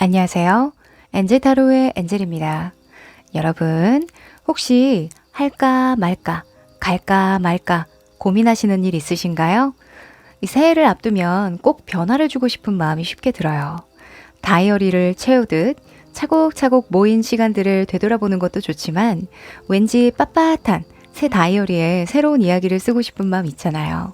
안녕하세요. 엔젤 타로의 엔젤입니다. 여러분, 혹시 할까 말까, 갈까 말까 고민하시는 일 있으신가요? 이 새해를 앞두면 꼭 변화를 주고 싶은 마음이 쉽게 들어요. 다이어리를 채우듯 차곡차곡 모인 시간들을 되돌아보는 것도 좋지만 왠지 빳빳한 새 다이어리에 새로운 이야기를 쓰고 싶은 마음 있잖아요.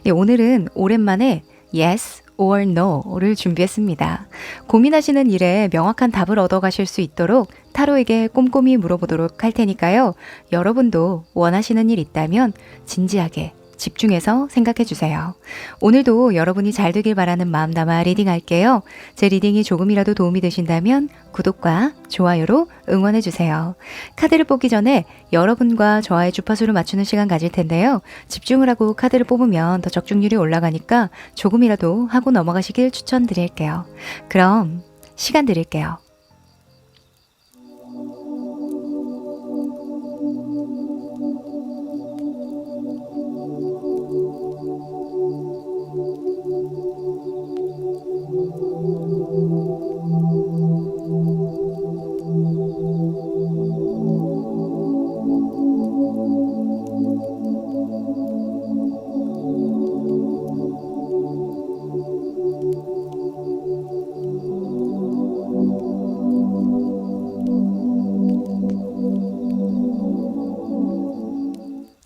오늘은 오랜만에 Yes or No를 준비했습니다. 고민하시는 일에 명확한 답을 얻어가실 수 있도록 타로에게 꼼꼼히 물어보도록 할 테니까요. 여러분도 원하시는 일 있다면 진지하게 집중해서 생각해 주세요. 오늘도 여러분이 잘 되길 바라는 마음 담아 리딩할게요. 제 리딩이 조금이라도 도움이 되신다면 구독과 좋아요로 응원해 주세요. 카드를 뽑기 전에 여러분과 저와의 주파수를 맞추는 시간 가질 텐데요. 집중을 하고 카드를 뽑으면 더 적중률이 올라가니까 조금이라도 하고 넘어가시길 추천드릴게요. 그럼 시간 드릴게요.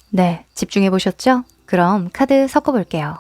네, 집중해 보셨죠? 그럼 카드 섞어 볼게요.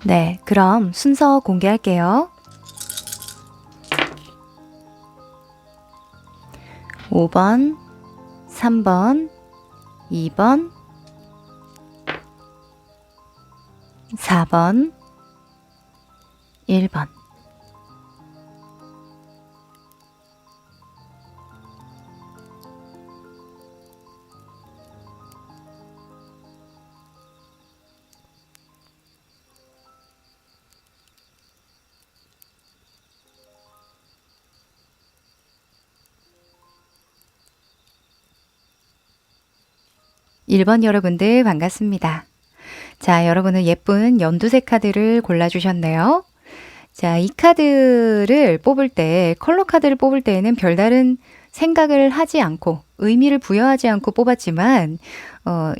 네, 그럼 순서 공개할게요. 5번, 3번, 2번, 4번, 1번. 일 번 여러분들 반갑습니다. 자, 여러분은 예쁜 연두색 카드를 골라주셨네요. 자, 이 카드를 뽑을 때, 컬러 카드를 뽑을 때에는 별다른 생각을 하지 않고, 의미를 부여하지 않고 뽑았지만,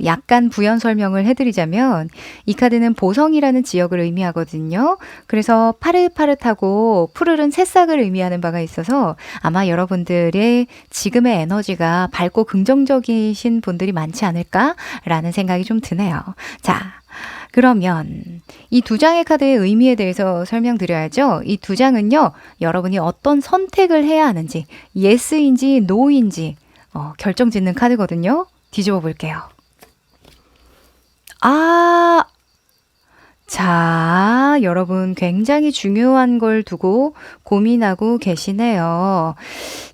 약간 부연 설명을 해드리자면, 이 카드는 보성이라는 지역을 의미하거든요. 그래서 파릇파릇하고 푸르른 새싹을 의미하는 바가 있어서 아마 여러분들의 지금의 에너지가 밝고 긍정적이신 분들이 많지 않을까라는 생각이 좀 드네요. 자, 그러면 이 두 장의 카드의 의미에 대해서 설명드려야죠. 이 두 장은요, 여러분이 어떤 선택을 해야 하는지, 예스인지 노인지 결정짓는 카드거든요. 뒤집어 볼게요. 아, 자, 여러분 굉장히 중요한 걸 두고 고민하고 계시네요.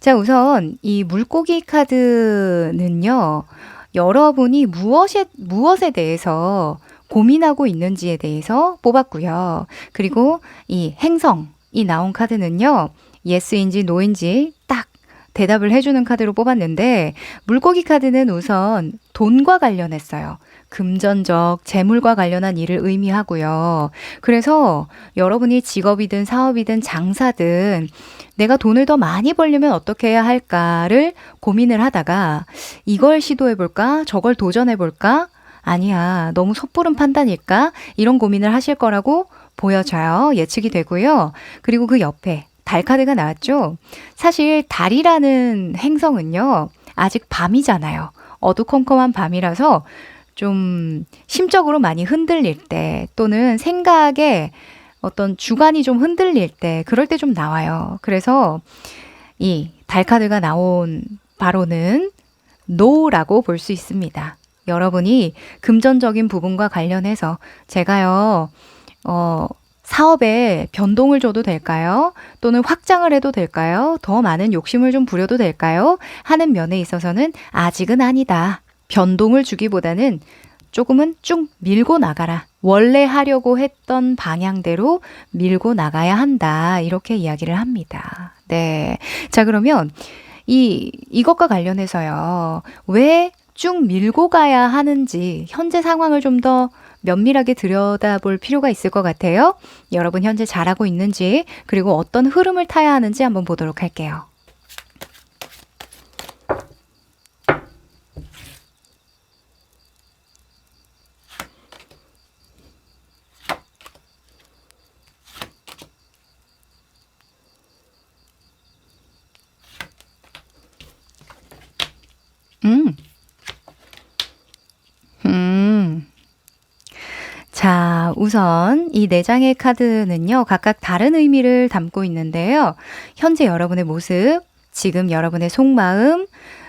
자, 우선 이 물고기 카드는요, 여러분이 무엇에 대해서 고민하고 있는지에 대해서 뽑았고요. 그리고 이 행성이 나온 카드는요. 예스인지 노인지 딱 대답을 해주는 카드로 뽑았는데 물고기 카드는 우선 돈과 관련했어요. 금전적, 재물과 관련한 일을 의미하고요. 그래서 여러분이 직업이든 사업이든 장사든 내가 돈을 더 많이 벌려면 어떻게 해야 할까를 고민을 하다가 이걸 시도해볼까? 저걸 도전해볼까? 아니야, 너무 섣부른 판단일까? 이런 고민을 하실 거라고 보여져요. 예측이 되고요. 그리고 그 옆에 달 카드가 나왔죠? 사실 달이라는 행성은요, 아직 밤이잖아요. 어두컴컴한 밤이라서 좀 심적으로 많이 흔들릴 때 또는 생각에 어떤 주관이 좀 흔들릴 때 그럴 때 좀 나와요. 그래서 이 달 카드가 나온 바로는 NO라고 볼 수 있습니다. 여러분이 금전적인 부분과 관련해서 제가요, 사업에 변동을 줘도 될까요? 또는 확장을 해도 될까요? 더 많은 욕심을 좀 부려도 될까요? 하는 면에 있어서는 아직은 아니다. 변동을 주기보다는 조금은 쭉 밀고 나가라. 원래 하려고 했던 방향대로 밀고 나가야 한다. 이렇게 이야기를 합니다. 네. 자, 그러면 이것과 관련해서요. 왜 쭉 밀고 가야 하는지 현재 상황을 좀 더 면밀하게 들여다볼 필요가 있을 것 같아요. 여러분 현재 잘하고 있는지 그리고 어떤 흐름을 타야 하는지 한번 보도록 할게요. 음. 자, 우선 이 네 장의 카드는요, 각각 다른 의미를 담고 있는데요. 현재 여러분의 모습, 지금 여러분의 속마음,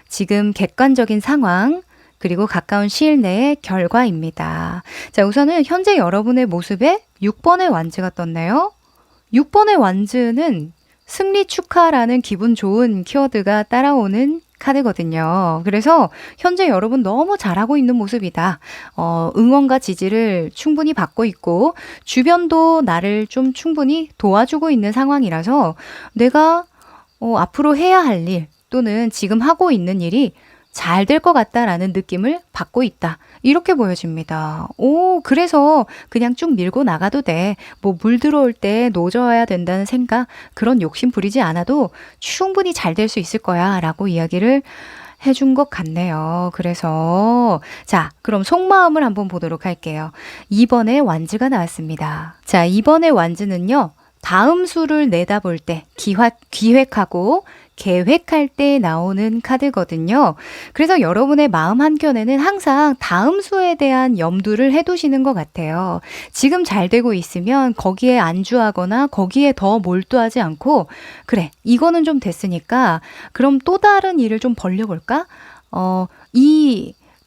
지금 객관적인 상황, 그리고 가까운 시일 내의 결과입니다. 자, 우선은 현재 여러분의 모습에 6번의 완즈가 떴네요. 6번의 완즈는 승리 축하라는 기분 좋은 키워드가 따라오는 카드거든요. 그래서 현재 여러분 너무 잘하고 있는 모습이다. 응원과 지지를 충분히 받고 있고 주변도 나를 좀 충분히 도와주고 있는 상황이라서 내가 앞으로 해야 할 일 또는 지금 하고 있는 일이 잘 될 것 같다라는 느낌을 받고 있다. 이렇게 보여집니다. 그래서 그냥 쭉 밀고 나가도 돼. 뭐 물 들어올 때 노져야 된다는 생각, 그런 욕심 부리지 않아도 충분히 잘 될 수 있을 거야 라고 이야기를 해준 것 같네요. 그래서 자, 그럼 속마음을 한번 보도록 할게요. 2번의 완즈가 나왔습니다. 자, 2번의 완즈는요. 다음 수를 내다볼 때 기획하고 계획할 때 나오는 카드거든요. 그래서 여러분의 마음 한켠에는 항상 다음 수에 대한 염두를 해두시는 것 같아요. 지금 잘 되고 있으면 거기에 안주하거나 거기에 더 몰두하지 않고 그래, 이거는 좀 됐으니까 그럼 또 다른 일을 좀 벌려볼까?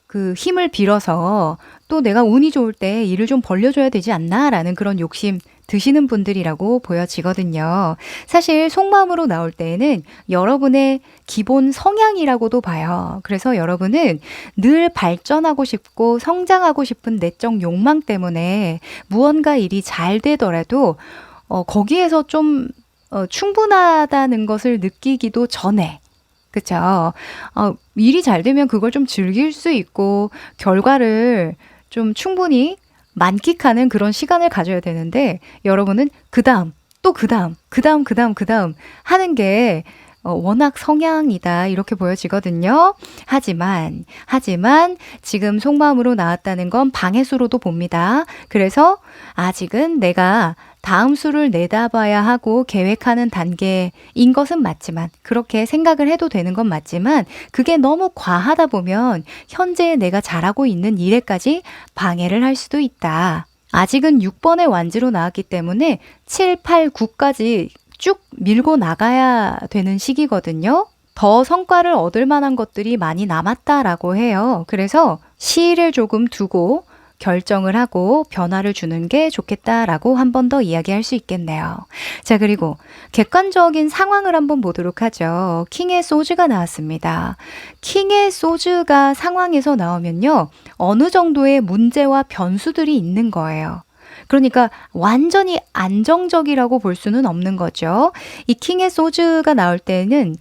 그 힘을 빌어서 또 내가 운이 좋을 때 일을 좀 벌려줘야 되지 않나? 라는 그런 욕심 드시는 분들이라고 보여지거든요. 사실 속마음으로 나올 때에는 여러분의 기본 성향이라고도 봐요. 그래서 여러분은 늘 발전하고 싶고 성장하고 싶은 내적 욕망 때문에 무언가 일이 잘 되더라도 거기에서 좀 충분하다는 것을 느끼기도 전에 그쵸? 일이 잘 되면 그걸 좀 즐길 수 있고 결과를 좀 충분히 만끽하는 그런 시간을 가져야 되는데 여러분은 그 다음 또 그 다음 하는 게 워낙 성향이다 이렇게 보여지거든요. 하지만 지금 속마음으로 나왔다는 건 방해수로도 봅니다. 그래서 아직은 내가 다음 수를 내다봐야 하고 계획하는 단계인 것은 맞지만 그렇게 생각을 해도 되는 건 맞지만 그게 너무 과하다 보면 현재 내가 잘하고 있는 일에까지 방해를 할 수도 있다. 아직은 6번의 완즈로 나왔기 때문에 7, 8, 9까지 쭉 밀고 나가야 되는 시기거든요. 더 성과를 얻을 만한 것들이 많이 남았다라고 해요. 그래서 시일을 조금 두고 결정을 하고 변화를 주는 게 좋겠다라고 한 번 더 이야기할 수 있겠네요. 자, 그리고 객관적인 상황을 한번 보도록 하죠. 킹의 소주가 나왔습니다. 킹의 소주가 상황에서 나오면요. 어느 정도의 문제와 변수들이 있는 거예요. 그러니까 완전히 안정적이라고 볼 수는 없는 거죠. 이 킹의 소주가 나올 때는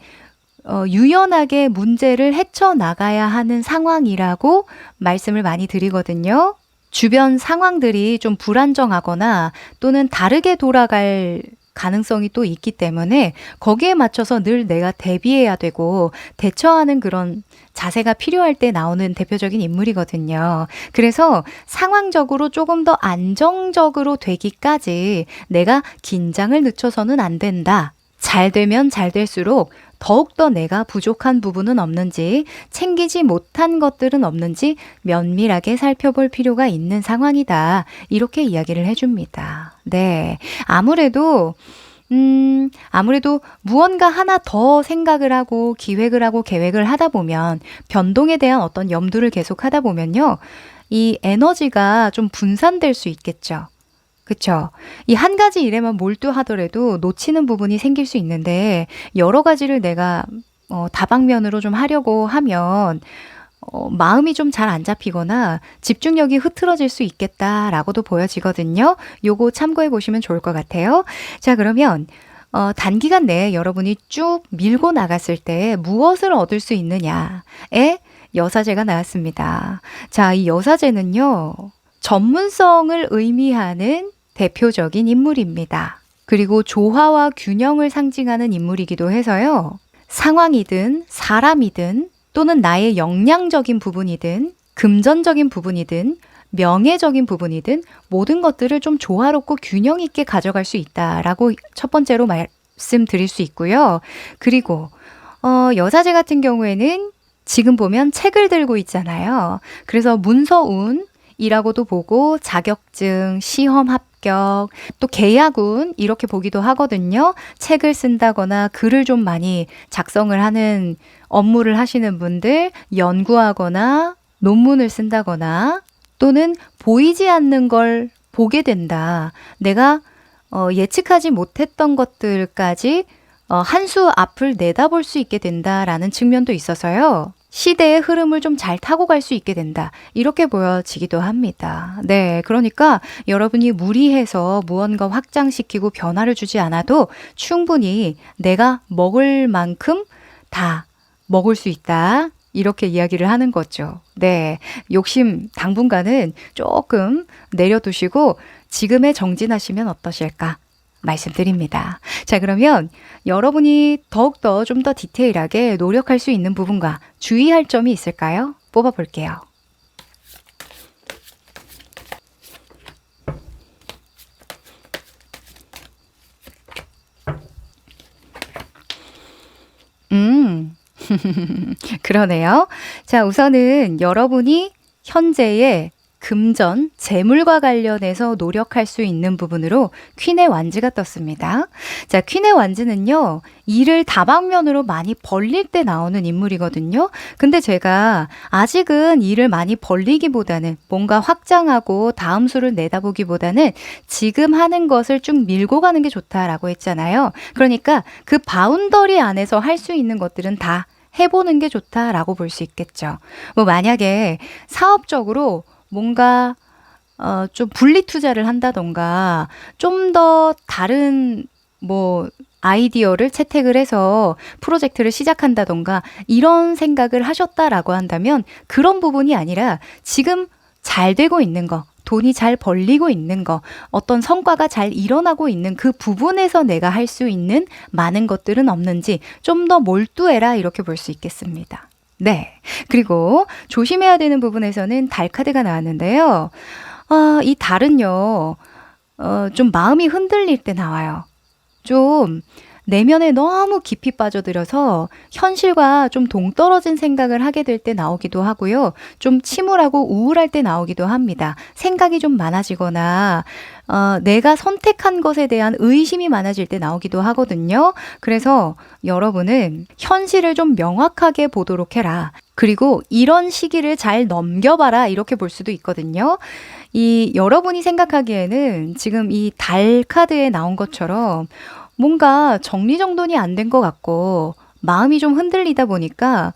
유연하게 문제를 헤쳐나가야 하는 상황이라고 말씀을 많이 드리거든요. 주변 상황들이 좀 불안정하거나 또는 다르게 돌아갈 가능성이 또 있기 때문에 거기에 맞춰서 늘 내가 대비해야 되고 대처하는 그런 자세가 필요할 때 나오는 대표적인 인물이거든요. 그래서 상황적으로 조금 더 안정적으로 되기까지 내가 긴장을 늦춰서는 안 된다. 잘 되면 잘 될수록 더욱더 내가 부족한 부분은 없는지, 챙기지 못한 것들은 없는지 면밀하게 살펴볼 필요가 있는 상황이다. 이렇게 이야기를 해줍니다. 네. 아무래도 무언가 하나 더 생각을 하고 기획을 하고 계획을 하다 보면 변동에 대한 어떤 염두를 계속 하다 보면요. 이 에너지가 좀 분산될 수 있겠죠. 그쵸? 이 한 가지 일에만 몰두하더라도 놓치는 부분이 생길 수 있는데 여러 가지를 내가 다방면으로 좀 하려고 하면 마음이 좀 잘 안 잡히거나 집중력이 흐트러질 수 있겠다라고도 보여지거든요. 요거 참고해 보시면 좋을 것 같아요. 자, 그러면 단기간 내에 여러분이 쭉 밀고 나갔을 때 무엇을 얻을 수 있느냐에 여사제가 나왔습니다. 자, 이 여사제는요. 전문성을 의미하는 대표적인 인물입니다. 그리고 조화와 균형을 상징하는 인물이기도 해서요. 상황이든 사람이든 또는 나의 역량적인 부분이든 금전적인 부분이든 명예적인 부분이든 모든 것들을 좀 조화롭고 균형 있게 가져갈 수 있다라고 첫 번째로 말씀드릴 수 있고요. 그리고 여사제 같은 경우에는 지금 보면 책을 들고 있잖아요. 그래서 문서운 이라고도 보고 자격증, 시험 합격, 또 계약운 이렇게 보기도 하거든요. 책을 쓴다거나 글을 좀 많이 작성을 하는 업무를 하시는 분들, 연구하거나 논문을 쓴다거나 또는 보이지 않는 걸 보게 된다. 내가 예측하지 못했던 것들까지 한 수 앞을 내다볼 수 있게 된다라는 측면도 있어서요. 시대의 흐름을 좀 잘 타고 갈 수 있게 된다. 이렇게 보여지기도 합니다. 네, 그러니까 여러분이 무리해서 무언가 확장시키고 변화를 주지 않아도 충분히 내가 먹을 만큼 다 먹을 수 있다. 이렇게 이야기를 하는 거죠. 네, 욕심 당분간은 조금 내려두시고 지금에 정진하시면 어떠실까? 말씀드립니다. 자, 그러면 여러분이 더욱더 좀 더 디테일하게 노력할 수 있는 부분과 주의할 점이 있을까요? 뽑아볼게요. 그러네요. 자, 우선은 여러분이 현재의 금전, 재물과 관련해서 노력할 수 있는 부분으로 퀸의 완즈가 떴습니다. 자, 퀸의 완즈는요, 일을 다방면으로 많이 벌릴 때 나오는 인물이거든요. 근데 제가 아직은 일을 많이 벌리기보다는 뭔가 확장하고 다음 수를 내다보기보다는 지금 하는 것을 쭉 밀고 가는 게 좋다라고 했잖아요. 그러니까 그 바운더리 안에서 할 수 있는 것들은 다 해보는 게 좋다라고 볼 수 있겠죠. 뭐 만약에 사업적으로 뭔가 좀 분리 투자를 한다던가 좀 더 다른 뭐 아이디어를 채택을 해서 프로젝트를 시작한다던가 이런 생각을 하셨다라고 한다면 그런 부분이 아니라 지금 잘 되고 있는 거, 돈이 잘 벌리고 있는 거, 어떤 성과가 잘 일어나고 있는 그 부분에서 내가 할 수 있는 많은 것들은 없는지 좀 더 몰두해라 이렇게 볼 수 있겠습니다. 네. 그리고 조심해야 되는 부분에서는 달 카드가 나왔는데요. 이 달은요, 좀 마음이 흔들릴 때 나와요. 좀 내면에 너무 깊이 빠져들어서 현실과 좀 동떨어진 생각을 하게 될 때 나오기도 하고요. 좀 침울하고 우울할 때 나오기도 합니다. 생각이 좀 많아지거나 내가 선택한 것에 대한 의심이 많아질 때 나오기도 하거든요. 그래서 여러분은 현실을 좀 명확하게 보도록 해라. 그리고 이런 시기를 잘 넘겨봐라. 이렇게 볼 수도 있거든요. 이 여러분이 생각하기에는 지금 이 달 카드에 나온 것처럼 뭔가 정리정돈이 안 된 것 같고 마음이 좀 흔들리다 보니까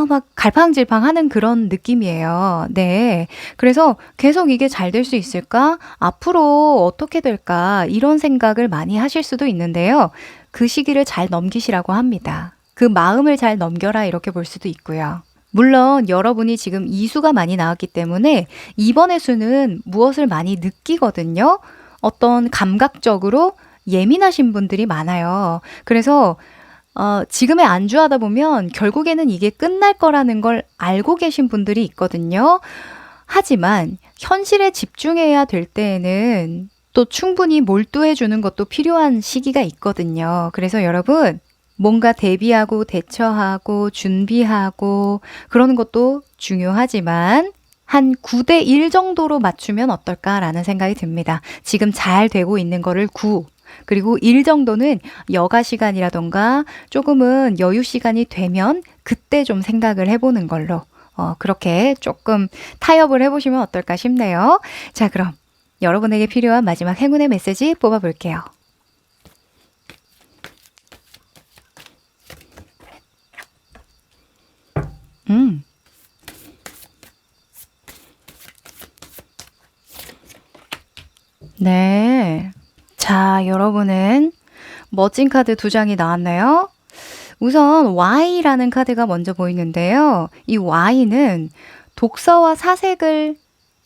막 갈팡질팡하는 그런 느낌이에요. 네. 그래서 계속 이게 잘 될 수 있을까? 앞으로 어떻게 될까? 이런 생각을 많이 하실 수도 있는데요. 그 시기를 잘 넘기시라고 합니다. 그 마음을 잘 넘겨라 이렇게 볼 수도 있고요. 물론 여러분이 지금 이수가 많이 나왔기 때문에 이번 회수는 무엇을 많이 느끼거든요. 어떤 감각적으로 예민하신 분들이 많아요. 그래서 지금의 안주하다 보면 결국에는 이게 끝날 거라는 걸 알고 계신 분들이 있거든요. 하지만 현실에 집중해야 될 때에는 또 충분히 몰두해 주는 것도 필요한 시기가 있거든요. 그래서 여러분 뭔가 대비하고 대처하고 준비하고 그러는 것도 중요하지만 한 9대 1 정도로 맞추면 어떨까라는 생각이 듭니다. 지금 잘 되고 있는 거를 9, 그리고 1 정도는 여가 시간이라던가 조금은 여유 시간이 되면 그때 좀 생각을 해보는 걸로 그렇게 조금 타협을 해보시면 어떨까 싶네요. 자, 그럼 여러분에게 필요한 마지막 행운의 메시지 뽑아볼게요. 네. 자, 여러분은 멋진 카드 2장이 나왔네요. 우선 Y라는 카드가 먼저 보이는데요. 이 Y는 독서와 사색을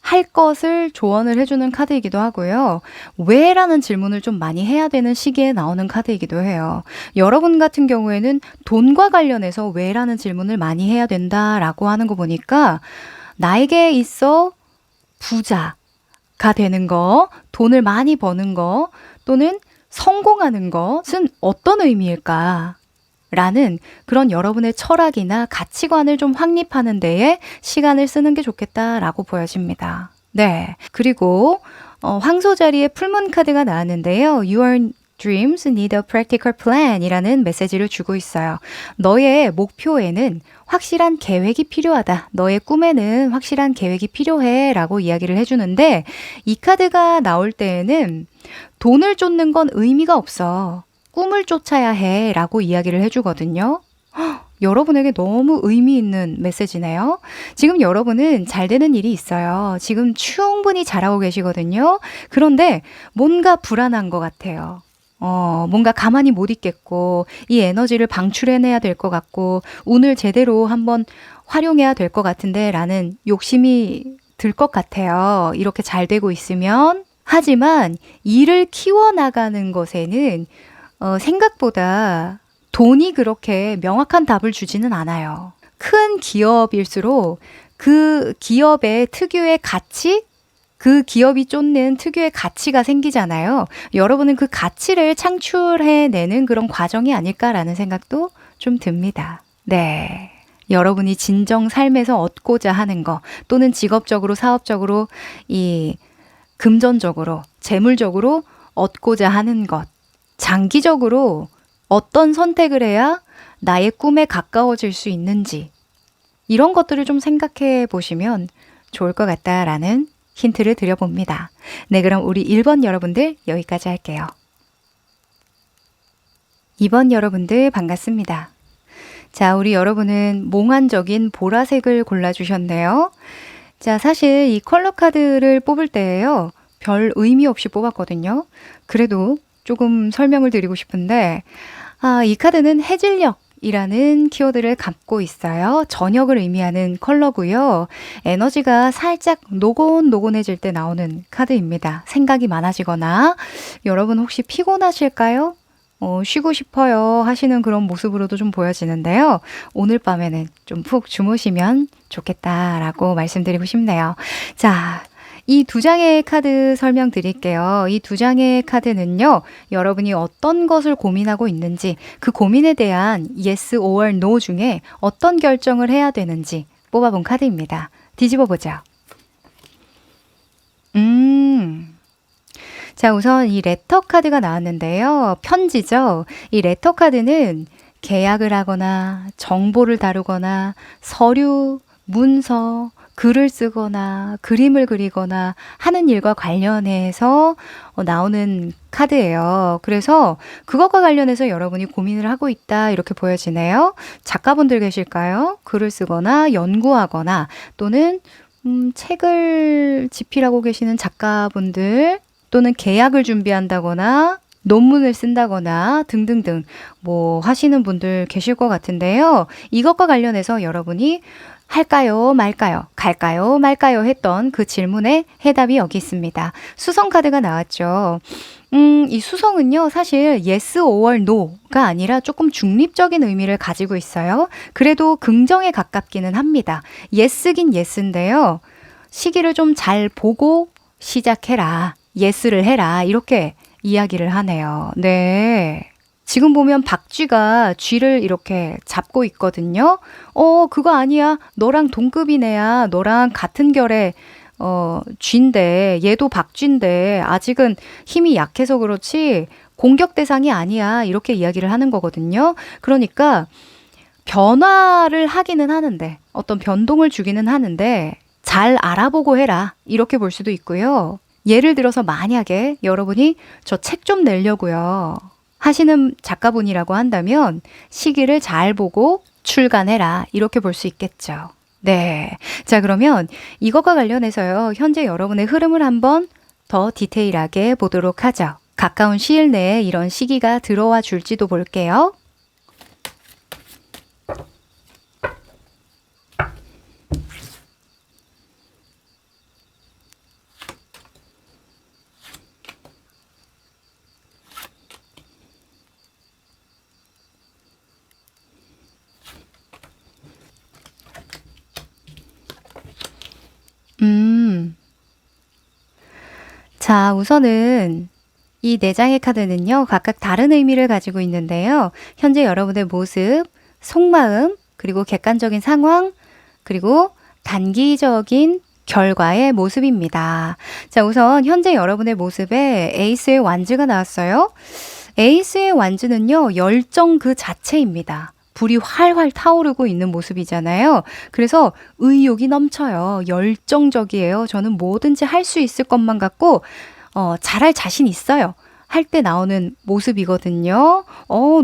할 것을 조언을 해주는 카드이기도 하고요. 왜? 라는 질문을 좀 많이 해야 되는 시기에 나오는 카드이기도 해요. 여러분 같은 경우에는 돈과 관련해서 왜? 라는 질문을 많이 해야 된다라고 하는 거 보니까 나에게 있어 부자가 되는 거, 돈을 많이 버는 거, 또는 성공하는 것은 어떤 의미일까? 라는 그런 여러분의 철학이나 가치관을 좀 확립하는 데에 시간을 쓰는 게 좋겠다라고 보여집니다. 네. 그리고 황소 자리에 풀문 카드가 나왔는데요. Your dreams need a practical plan 이라는 메시지를 주고 있어요. 너의 목표에는 확실한 계획이 필요하다. 너의 꿈에는 확실한 계획이 필요해 라고 이야기를 해주는데 이 카드가 나올 때에는 돈을 쫓는 건 의미가 없어. 꿈을 쫓아야 해 라고 이야기를 해주거든요. 여러분에게 너무 의미 있는 메시지네요. 지금 여러분은 잘 되는 일이 있어요. 지금 충분히 잘하고 계시거든요. 그런데 뭔가 불안한 것 같아요. 뭔가 가만히 못 있겠고 이 에너지를 방출해내야 될 것 같고 운을 제대로 한번 활용해야 될 것 같은데 라는 욕심이 들 것 같아요. 이렇게 잘 되고 있으면. 하지만 일을 키워나가는 것에는 생각보다 돈이 그렇게 명확한 답을 주지는 않아요. 큰 기업일수록 그 기업의 특유의 가치, 그 기업이 쫓는 특유의 가치가 생기잖아요. 여러분은 그 가치를 창출해내는 그런 과정이 아닐까라는 생각도 좀 듭니다. 네. 여러분이 진정 삶에서 얻고자 하는 거 또는 직업적으로 사업적으로 이 금전적으로 재물적으로 얻고자 하는 것 장기적으로 어떤 선택을 해야 나의 꿈에 가까워질 수 있는지 이런 것들을 좀 생각해 보시면 좋을 것 같다라는 힌트를 드려봅니다. 네, 그럼 우리 1번 여러분들 여기까지 할게요. 2번 여러분들 반갑습니다. 자, 우리 여러분은 몽환적인 보라색을 골라주셨네요. 자, 사실 이 컬러 카드를 뽑을 때예요. 별 의미 없이 뽑았거든요. 그래도 조금 설명을 드리고 싶은데 이 카드는 해질녘이라는 키워드를 갖고 있어요. 저녁을 의미하는 컬러고요. 에너지가 살짝 노곤노곤해질 때 나오는 카드입니다. 생각이 많아지거나 여러분 혹시 피곤하실까요? 쉬고 싶어요 하시는 그런 모습으로도 좀 보여지는데요. 오늘 밤에는 좀 푹 주무시면 좋겠다라고 말씀드리고 싶네요. 자, 이 두 장의 카드 설명드릴게요. 이 두 장의 카드는요, 여러분이 어떤 것을 고민하고 있는지, 그 고민에 대한 yes or no 중에 어떤 결정을 해야 되는지 뽑아본 카드입니다. 뒤집어 보죠. 자, 우선 이 레터 카드가 나왔는데요. 편지죠. 이 레터 카드는 계약을 하거나 정보를 다루거나 서류, 문서, 글을 쓰거나 그림을 그리거나 하는 일과 관련해서 나오는 카드예요. 그래서 그것과 관련해서 여러분이 고민을 하고 있다 이렇게 보여지네요. 작가분들 계실까요? 글을 쓰거나 연구하거나 또는 책을 집필하고 계시는 작가분들 또는 계약을 준비한다거나 논문을 쓴다거나 등등등 뭐 하시는 분들 계실 것 같은데요. 이것과 관련해서 여러분이 할까요, 말까요, 갈까요, 말까요 했던 그 질문에 해답이 여기 있습니다. 수성 카드가 나왔죠. 이 수성은요, 사실 yes or no가 아니라 조금 중립적인 의미를 가지고 있어요. 그래도 긍정에 가깝기는 합니다. yes긴 yes인데요. 시기를 좀 잘 보고 시작해라, yes를 해라, 이렇게 이야기를 하네요. 네. 지금 보면 박쥐가 쥐를 이렇게 잡고 있거든요. 그거 아니야. 너랑 동급인 애야. 너랑 같은 결의 쥐인데, 얘도 박쥐인데 아직은 힘이 약해서 그렇지 공격 대상이 아니야. 이렇게 이야기를 하는 거거든요. 그러니까 변화를 하기는 하는데, 어떤 변동을 주기는 하는데 잘 알아보고 해라. 이렇게 볼 수도 있고요. 예를 들어서 만약에 여러분이 저 책 좀 내려고요 하시는 작가분이라고 한다면 시기를 잘 보고 출간해라. 이렇게 볼 수 있겠죠. 네. 자, 그러면 이것과 관련해서요, 현재 여러분의 흐름을 한번 더 디테일하게 보도록 하죠. 가까운 시일 내에 이런 시기가 들어와 줄지도 볼게요. 자, 우선은 이 네 장의 카드는요, 각각 다른 의미를 가지고 있는데요. 현재 여러분의 모습, 속마음, 그리고 객관적인 상황, 그리고 단기적인 결과의 모습입니다. 자, 우선 현재 여러분의 모습에 에이스의 완즈가 나왔어요. 에이스의 완즈는요, 열정 그 자체입니다. 불이 활활 타오르고 있는 모습이잖아요. 그래서 의욕이 넘쳐요. 열정적이에요. 저는 뭐든지 할 수 있을 것만 같고 잘할 자신 있어요. 할 때 나오는 모습이거든요.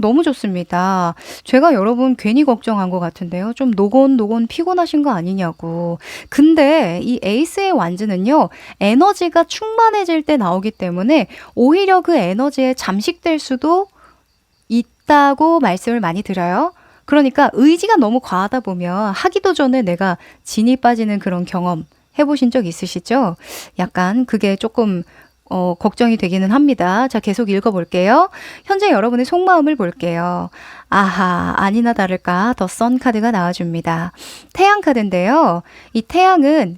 너무 좋습니다. 제가 여러분 괜히 걱정한 것 같은데요. 좀 노곤노곤 피곤하신 거 아니냐고. 근데 이 에이스의 완즈는요, 에너지가 충만해질 때 나오기 때문에 오히려 그 에너지에 잠식될 수도 있다고 말씀을 많이 드려요. 그러니까 의지가 너무 과하다 보면 하기도 전에 내가 진이 빠지는 그런 경험 해보신 적 있으시죠? 약간 그게 조금 걱정이 되기는 합니다. 자, 계속 읽어볼게요. 현재 여러분의 속마음을 볼게요. 아하, 아니나 다를까 더 선 카드가 나와줍니다. 태양 카드인데요. 이 태양은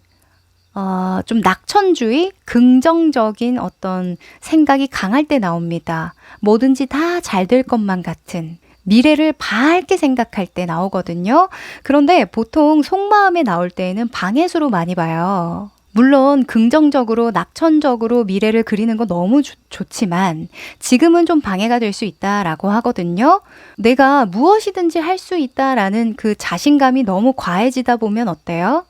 좀 낙천주의, 긍정적인 어떤 생각이 강할 때 나옵니다. 뭐든지 다 잘 될 것만 같은, 미래를 밝게 생각할 때 나오거든요. 그런데 보통 속마음에 나올 때에는 방해수로 많이 봐요. 물론 긍정적으로 낙천적으로 미래를 그리는 거 너무 좋지만 지금은 좀 방해가 될 수 있다라고 하거든요. 내가 무엇이든지 할 수 있다라는 그 자신감이 너무 과해지다 보면 어때요?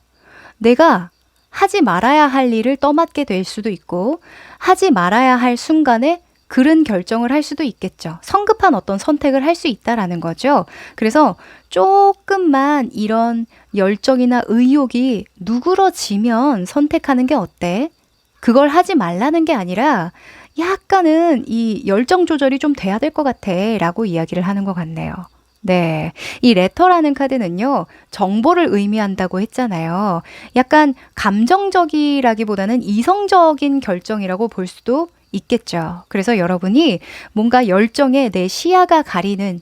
내가 하지 말아야 할 일을 떠맡게 될 수도 있고 하지 말아야 할 순간에 그른 결정을 할 수도 있겠죠. 성급한 어떤 선택을 할 수 있다라는 거죠. 그래서 조금만 이런 열정이나 의욕이 누그러지면 선택하는 게 어때? 그걸 하지 말라는 게 아니라 약간은 이 열정 조절이 좀 돼야 될 것 같아 라고 이야기를 하는 것 같네요. 네. 이 레터라는 카드는요, 정보를 의미한다고 했잖아요. 약간 감정적이라기보다는 이성적인 결정이라고 볼 수도 있겠죠. 그래서 여러분이 뭔가 열정에 내 시야가 가리는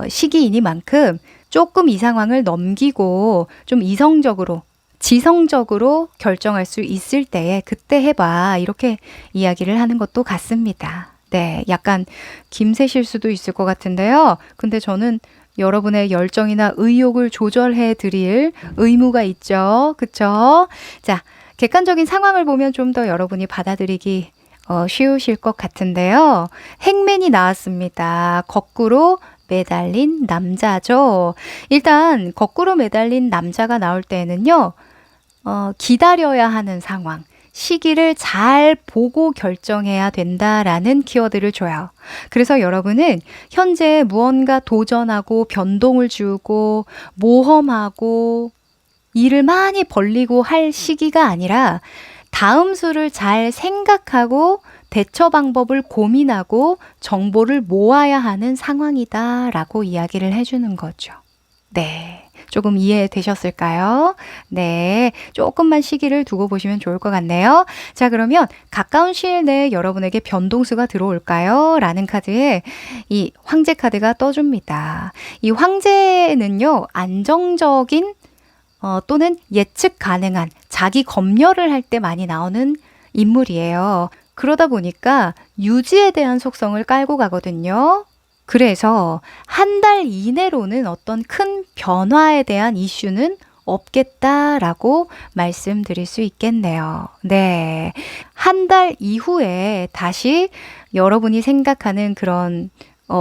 시기이니만큼 조금 이 상황을 넘기고 좀 이성적으로 지성적으로 결정할 수 있을 때에 그때 해봐. 이렇게 이야기를 하는 것도 같습니다. 네, 약간 김새실 수도 있을 것 같은데요. 근데 저는 여러분의 열정이나 의욕을 조절해 드릴 의무가 있죠. 그쵸? 자, 객관적인 상황을 보면 좀 더 여러분이 받아들이기 쉬우실 것 같은데요. 행맨이 나왔습니다. 거꾸로 매달린 남자죠. 일단 거꾸로 매달린 남자가 나올 때는요. 기다려야 하는 상황, 시기를 잘 보고 결정해야 된다라는 키워드를 줘요. 그래서 여러분은 현재 무언가 도전하고 변동을 주고 모험하고 일을 많이 벌리고 할 시기가 아니라 다음 수를 잘 생각하고 대처 방법을 고민하고 정보를 모아야 하는 상황이다라고 이야기를 해주는 거죠. 네. 조금 이해되셨을까요? 네. 조금만 시기를 두고 보시면 좋을 것 같네요. 자, 그러면 가까운 시일 내에 여러분에게 변동수가 들어올까요? 라는 카드에 이 황제 카드가 떠줍니다. 이 황제는요, 안정적인 또는 예측 가능한 자기 검열을 할 때 많이 나오는 인물이에요. 그러다 보니까 유지에 대한 속성을 깔고 가거든요. 그래서 한 달 이내로는 어떤 큰 변화에 대한 이슈는 없겠다라고 말씀드릴 수 있겠네요. 네. 한 달 이후에 다시 여러분이 생각하는 그런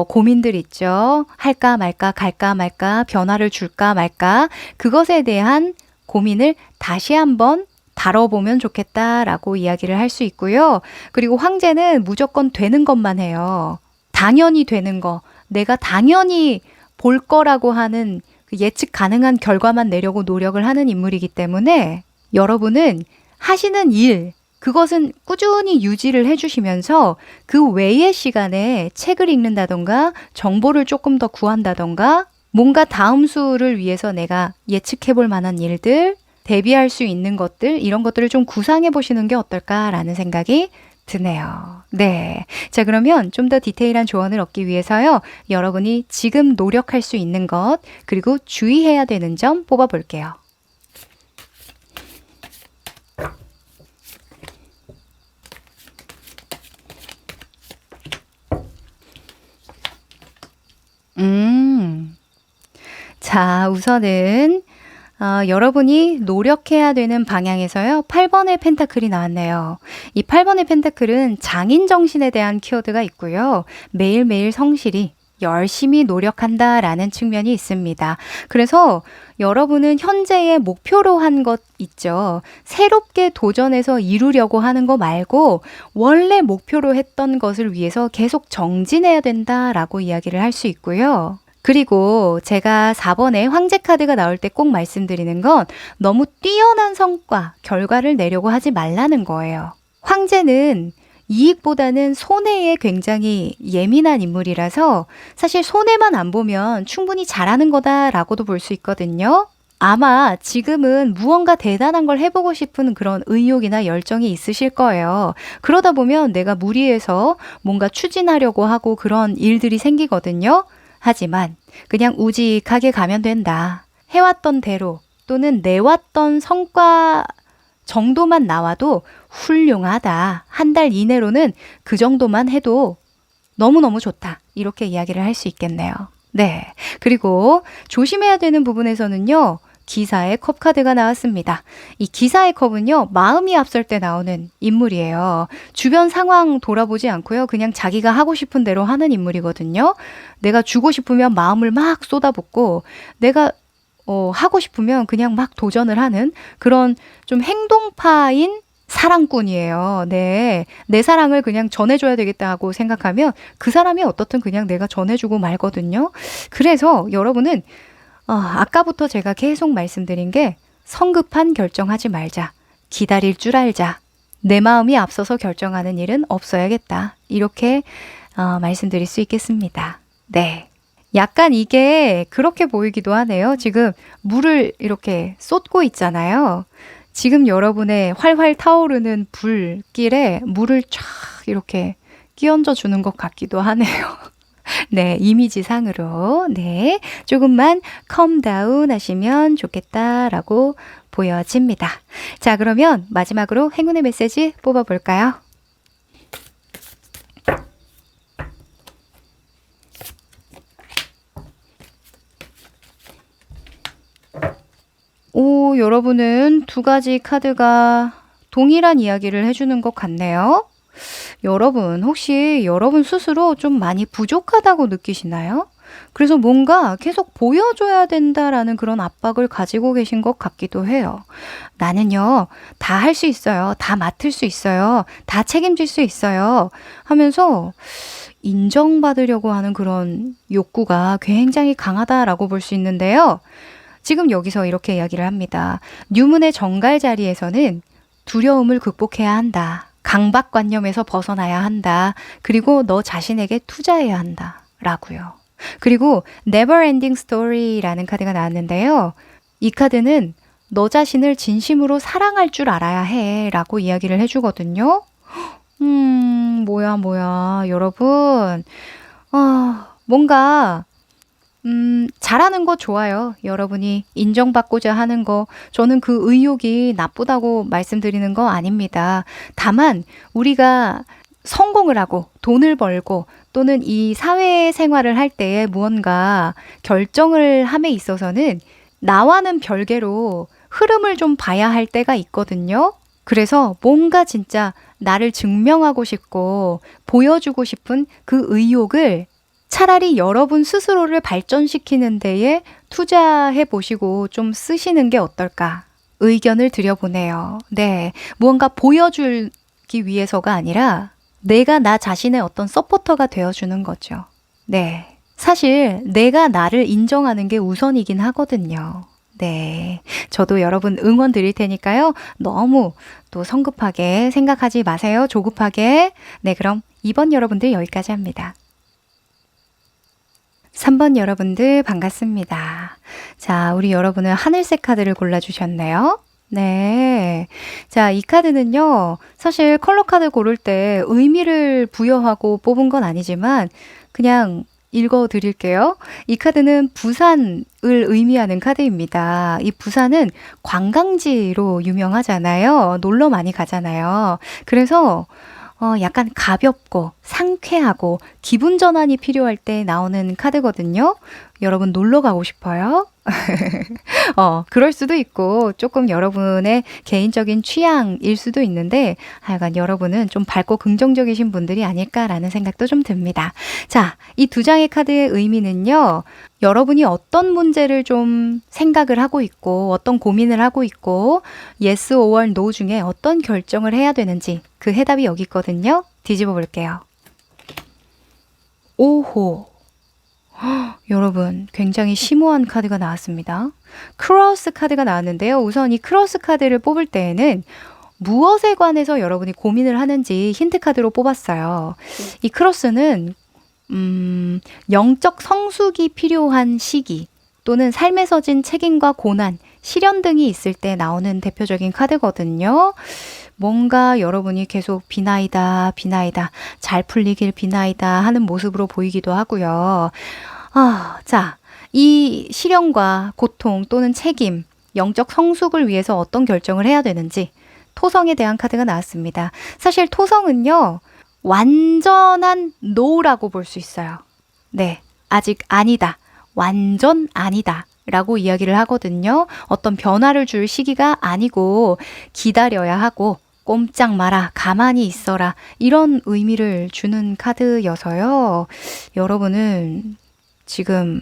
고민들 있죠. 할까 말까, 갈까 말까, 변화를 줄까 말까, 그것에 대한 고민을 다시 한번 다뤄보면 좋겠다라고 이야기를 할 수 있고요. 그리고 황제는 무조건 되는 것만 해요. 당연히 되는 거, 내가 당연히 볼 거라고 하는 그 예측 가능한 결과만 내려고 노력을 하는 인물이기 때문에 여러분은 하시는 일, 그것은 꾸준히 유지를 해주시면서 그 외의 시간에 책을 읽는다던가 정보를 조금 더 구한다던가 뭔가 다음 수를 위해서 내가 예측해 볼 만한 일들, 대비할 수 있는 것들, 이런 것들을 좀 구상해 보시는 게 어떨까라는 생각이 드네요. 네. 자, 그러면 좀 더 디테일한 조언을 얻기 위해서요. 여러분이 지금 노력할 수 있는 것, 그리고 주의해야 되는 점 뽑아볼게요. 자, 우선은 여러분이 노력해야 되는 방향에서요. 8번의 펜타클이 나왔네요. 이 8번의 펜타클은 장인 정신에 대한 키워드가 있고요. 매일매일 성실히 열심히 노력한다라는 측면이 있습니다. 그래서 여러분은 현재의 목표로 한 것 있죠. 새롭게 도전해서 이루려고 하는 거 말고 원래 목표로 했던 것을 위해서 계속 정진해야 된다라고 이야기를 할 수 있고요. 그리고 제가 4번에 황제 카드가 나올 때 꼭 말씀드리는 건 너무 뛰어난 성과, 결과를 내려고 하지 말라는 거예요. 황제는 이익보다는 손해에 굉장히 예민한 인물이라서 사실 손해만 안 보면 충분히 잘하는 거다라고도 볼 수 있거든요. 아마 지금은 무언가 대단한 걸 해보고 싶은 그런 의욕이나 열정이 있으실 거예요. 그러다 보면 내가 무리해서 뭔가 추진하려고 하고 그런 일들이 생기거든요. 하지만 그냥 우직하게 가면 된다. 해왔던 대로 또는 내왔던 성과 정도만 나와도 훌륭하다. 한 달 이내로는 그 정도만 해도 너무너무 좋다. 이렇게 이야기를 할 수 있겠네요. 네. 그리고 조심해야 되는 부분에서는요. 기사의 컵 카드가 나왔습니다. 이 기사의 컵은요. 마음이 앞설 때 나오는 인물이에요. 주변 상황 돌아보지 않고요. 그냥 자기가 하고 싶은 대로 하는 인물이거든요. 내가 주고 싶으면 마음을 막 쏟아붓고 내가 하고 싶으면 그냥 막 도전을 하는 그런 좀 행동파인 사랑꾼이에요. 네. 내 사랑을 그냥 전해줘야 되겠다 하고 생각하면 그 사람이 어떻든 그냥 내가 전해주고 말거든요. 그래서 여러분은 아까부터 제가 계속 말씀드린 게 성급한 결정하지 말자. 기다릴 줄 알자. 내 마음이 앞서서 결정하는 일은 없어야겠다. 이렇게 말씀드릴 수 있겠습니다. 네. 약간 이게 그렇게 보이기도 하네요. 지금 물을 이렇게 쏟고 있잖아요. 지금 여러분의 활활 타오르는 불길에 물을 쫙 이렇게 끼얹어 주는 것 같기도 하네요. 네, 이미지상으로. 네, 조금만 calm down 하시면 좋겠다라고 보여집니다. 자, 그러면 마지막으로 행운의 메시지 뽑아볼까요? 오, 여러분은 두 가지 카드가 동일한 이야기를 해주는 것 같네요. 여러분, 혹시 여러분 스스로 좀 많이 부족하다고 느끼시나요? 그래서 뭔가 계속 보여줘야 된다라는 그런 압박을 가지고 계신 것 같기도 해요. 나는요, 다 할 수 있어요. 다 맡을 수 있어요. 다 책임질 수 있어요. 하면서 인정받으려고 하는 그런 욕구가 굉장히 강하다라고 볼 수 있는데요. 지금 여기서 이렇게 이야기를 합니다. 뉴문의 정갈 자리에서는 두려움을 극복해야 한다. 강박관념에서 벗어나야 한다. 그리고 너 자신에게 투자해야 한다. 라고요. 그리고 Never Ending Story라는 카드가 나왔는데요. 이 카드는 너 자신을 진심으로 사랑할 줄 알아야 해. 라고 이야기를 해주거든요. 뭐야. 여러분, 뭔가 잘하는 거 좋아요. 여러분이 인정받고자 하는 거. 저는 그 의욕이 나쁘다고 말씀드리는 거 아닙니다. 다만 우리가 성공을 하고 돈을 벌고 또는 이 사회 생활을 할 때에 무언가 결정을 함에 있어서는 나와는 별개로 흐름을 좀 봐야 할 때가 있거든요. 그래서 뭔가 진짜 나를 증명하고 싶고 보여주고 싶은 그 의욕을 차라리 여러분 스스로를 발전시키는 데에 투자해 보시고 좀 쓰시는 게 어떨까 의견을 드려보네요. 네, 무언가 보여주기 위해서가 아니라 내가 나 자신의 어떤 서포터가 되어주는 거죠. 네, 사실 내가 나를 인정하는 게 우선이긴 하거든요. 네, 저도 여러분 응원 드릴 테니까요. 너무 또 성급하게 생각하지 마세요. 조급하게. 네, 그럼 2번 여러분들 여기까지 합니다. 3번 여러분들 반갑습니다. 자, 우리 여러분은 하늘색 카드를 골라주셨네요. 네. 자, 이 카드는요, 사실 컬러 카드 고를 때 의미를 부여하고 뽑은 건 아니지만 그냥 읽어드릴게요. 이 카드는 부산을 의미하는 카드입니다. 이 부산은 관광지로 유명하잖아요. 놀러 많이 가잖아요. 그래서 약간 가볍고 상쾌하고 기분 전환이 필요할 때 나오는 카드거든요. 여러분 놀러 가고 싶어요? 그럴 수도 있고 조금 여러분의 개인적인 취향일 수도 있는데 하여간 여러분은 좀 밝고 긍정적이신 분들이 아닐까라는 생각도 좀 듭니다. 자, 이 두 장의 카드의 의미는요. 여러분이 어떤 문제를 좀 생각을 하고 있고 어떤 고민을 하고 있고 yes or no 중에 어떤 결정을 해야 되는지 그 해답이 여기 있거든요. 뒤집어 볼게요. 오호. 여러분 굉장히 심오한 카드가 나왔습니다. 크로스 카드가 나왔는데요. 우선 이 크로스 카드를 뽑을 때에는 무엇에 관해서 여러분이 고민을 하는지 힌트 카드로 뽑았어요. 이 크로스는 영적 성숙이 필요한 시기 또는 삶에서 진 책임과 고난, 시련 등이 있을 때 나오는 대표적인 카드거든요. 뭔가 여러분이 계속 비나이다, 잘 풀리길 비나이다 하는 모습으로 보이기도 하고요. 자, 이 시련과 고통 또는 책임, 영적 성숙을 위해서 어떤 결정을 해야 되는지 토성에 대한 카드가 나왔습니다. 사실 토성은요, 완전한 no라고 볼 수 있어요. 네, 아직 아니다, 완전 아니다 라고 이야기를 하거든요. 어떤 변화를 줄 시기가 아니고 기다려야 하고 꼼짝 마라, 가만히 있어라 이런 의미를 주는 카드여서요. 여러분은 지금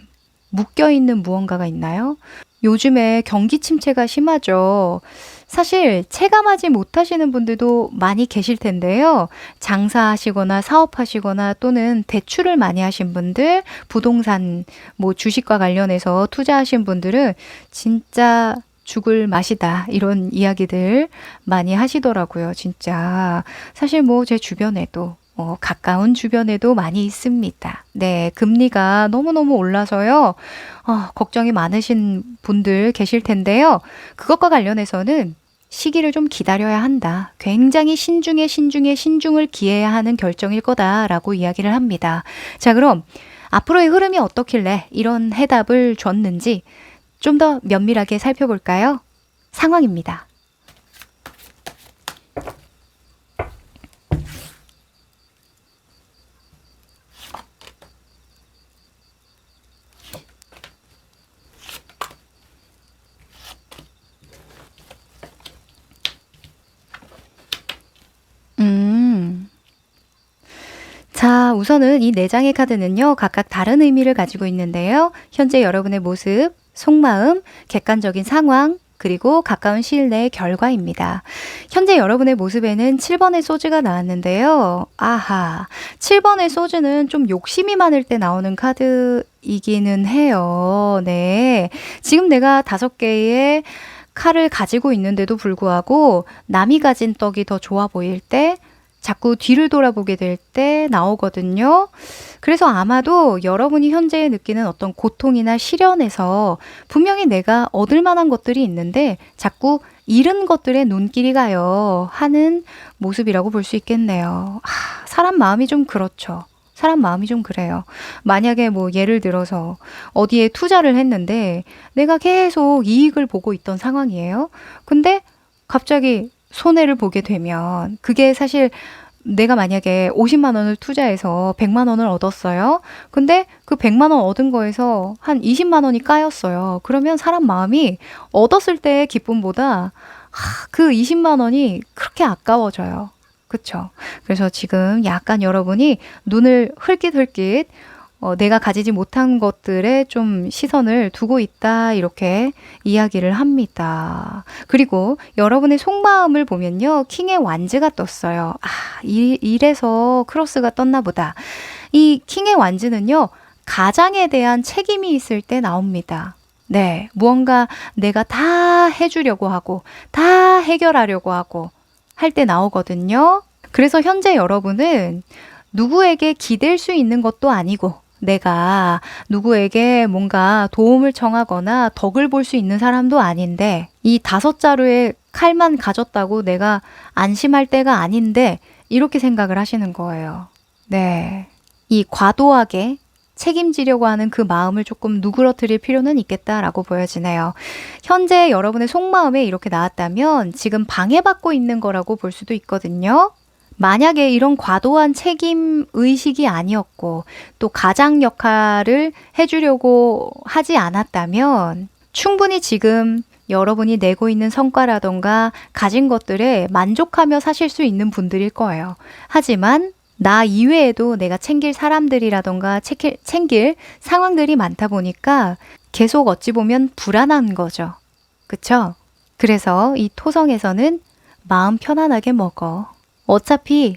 묶여있는 무언가가 있나요? 요즘에 경기 침체가 심하죠. 사실 체감하지 못하시는 분들도 많이 계실 텐데요. 장사하시거나 사업하시거나 또는 대출을 많이 하신 분들, 부동산, 주식과 관련해서 투자하신 분들은 진짜 죽을 맛이다 이런 이야기들 많이 하시더라고요. 진짜 사실 제 주변에도 가까운 주변에도 많이 있습니다. 네, 금리가 너무너무 올라서요. 걱정이 많으신 분들 계실 텐데요. 그것과 관련해서는 시기를 좀 기다려야 한다. 굉장히 신중을 기해야 하는 결정일 거다라고 이야기를 합니다. 자, 그럼 앞으로의 흐름이 어떻길래 이런 해답을 줬는지 좀 더 면밀하게 살펴볼까요? 상황입니다. 자, 우선은 이 4장의 카드는요, 각각 다른 의미를 가지고 있는데요. 현재 여러분의 모습, 속마음, 객관적인 상황, 그리고 가까운 시일 내의 결과입니다. 현재 여러분의 모습에는 7번의 소주가 나왔는데요. 아하, 7번의 소주는 좀 욕심이 많을 때 나오는 카드이기는 해요. 네. 지금 내가 5개의 칼을 가지고 있는데도 불구하고 남이 가진 떡이 더 좋아 보일 때 자꾸 뒤를 돌아보게 될 때 나오거든요. 그래서 아마도 여러분이 현재 느끼는 어떤 고통이나 시련에서 분명히 내가 얻을 만한 것들이 있는데 자꾸 잃은 것들에 눈길이 가요 하는 모습이라고 볼 수 있겠네요. 사람 마음이 좀 그렇죠. 사람 마음이 좀 그래요. 만약에 뭐 예를 들어서 어디에 투자를 했는데 내가 계속 이익을 보고 있던 상황이에요. 근데 갑자기 손해를 보게 되면 그게 사실 내가 만약에 50만 원을 투자해서 100만 원을 얻었어요. 근데 그 100만 원 얻은 거에서 한 20만 원이 까였어요. 그러면 사람 마음이 얻었을 때의 기쁨보다 그 20만 원이 그렇게 아까워져요. 그쵸? 그래서 지금 약간 여러분이 눈을 흘깃흘깃 내가 가지지 못한 것들에 좀 시선을 두고 있다 이렇게 이야기를 합니다. 그리고 여러분의 속마음을 보면요. 킹의 완즈가 떴어요. 이래서 크로스가 떴나 보다. 이 킹의 완즈는요. 가장에 대한 책임이 있을 때 나옵니다. 네, 무언가 내가 다 해주려고 하고 다 해결하려고 하고 할 때 나오거든요. 그래서 현재 여러분은 누구에게 기댈 수 있는 것도 아니고 내가 누구에게 뭔가 도움을 청하거나 덕을 볼 수 있는 사람도 아닌데 이 5자루의 칼만 가졌다고 내가 안심할 때가 아닌데 이렇게 생각을 하시는 거예요. 네, 이 과도하게 책임지려고 하는 그 마음을 조금 누그러뜨릴 필요는 있겠다라고 보여지네요. 현재 여러분의 속마음에 이렇게 나왔다면 지금 방해받고 있는 거라고 볼 수도 있거든요. 만약에 이런 과도한 책임 의식이 아니었고 또 가장 역할을 해주려고 하지 않았다면 충분히 지금 여러분이 내고 있는 성과라던가 가진 것들에 만족하며 사실 수 있는 분들일 거예요. 하지만 나 이외에도 내가 챙길 사람들이라던가 챙길 상황들이 많다 보니까 계속 어찌 보면 불안한 거죠. 그쵸? 그래서 이 토성에서는 마음 편안하게 먹어. 어차피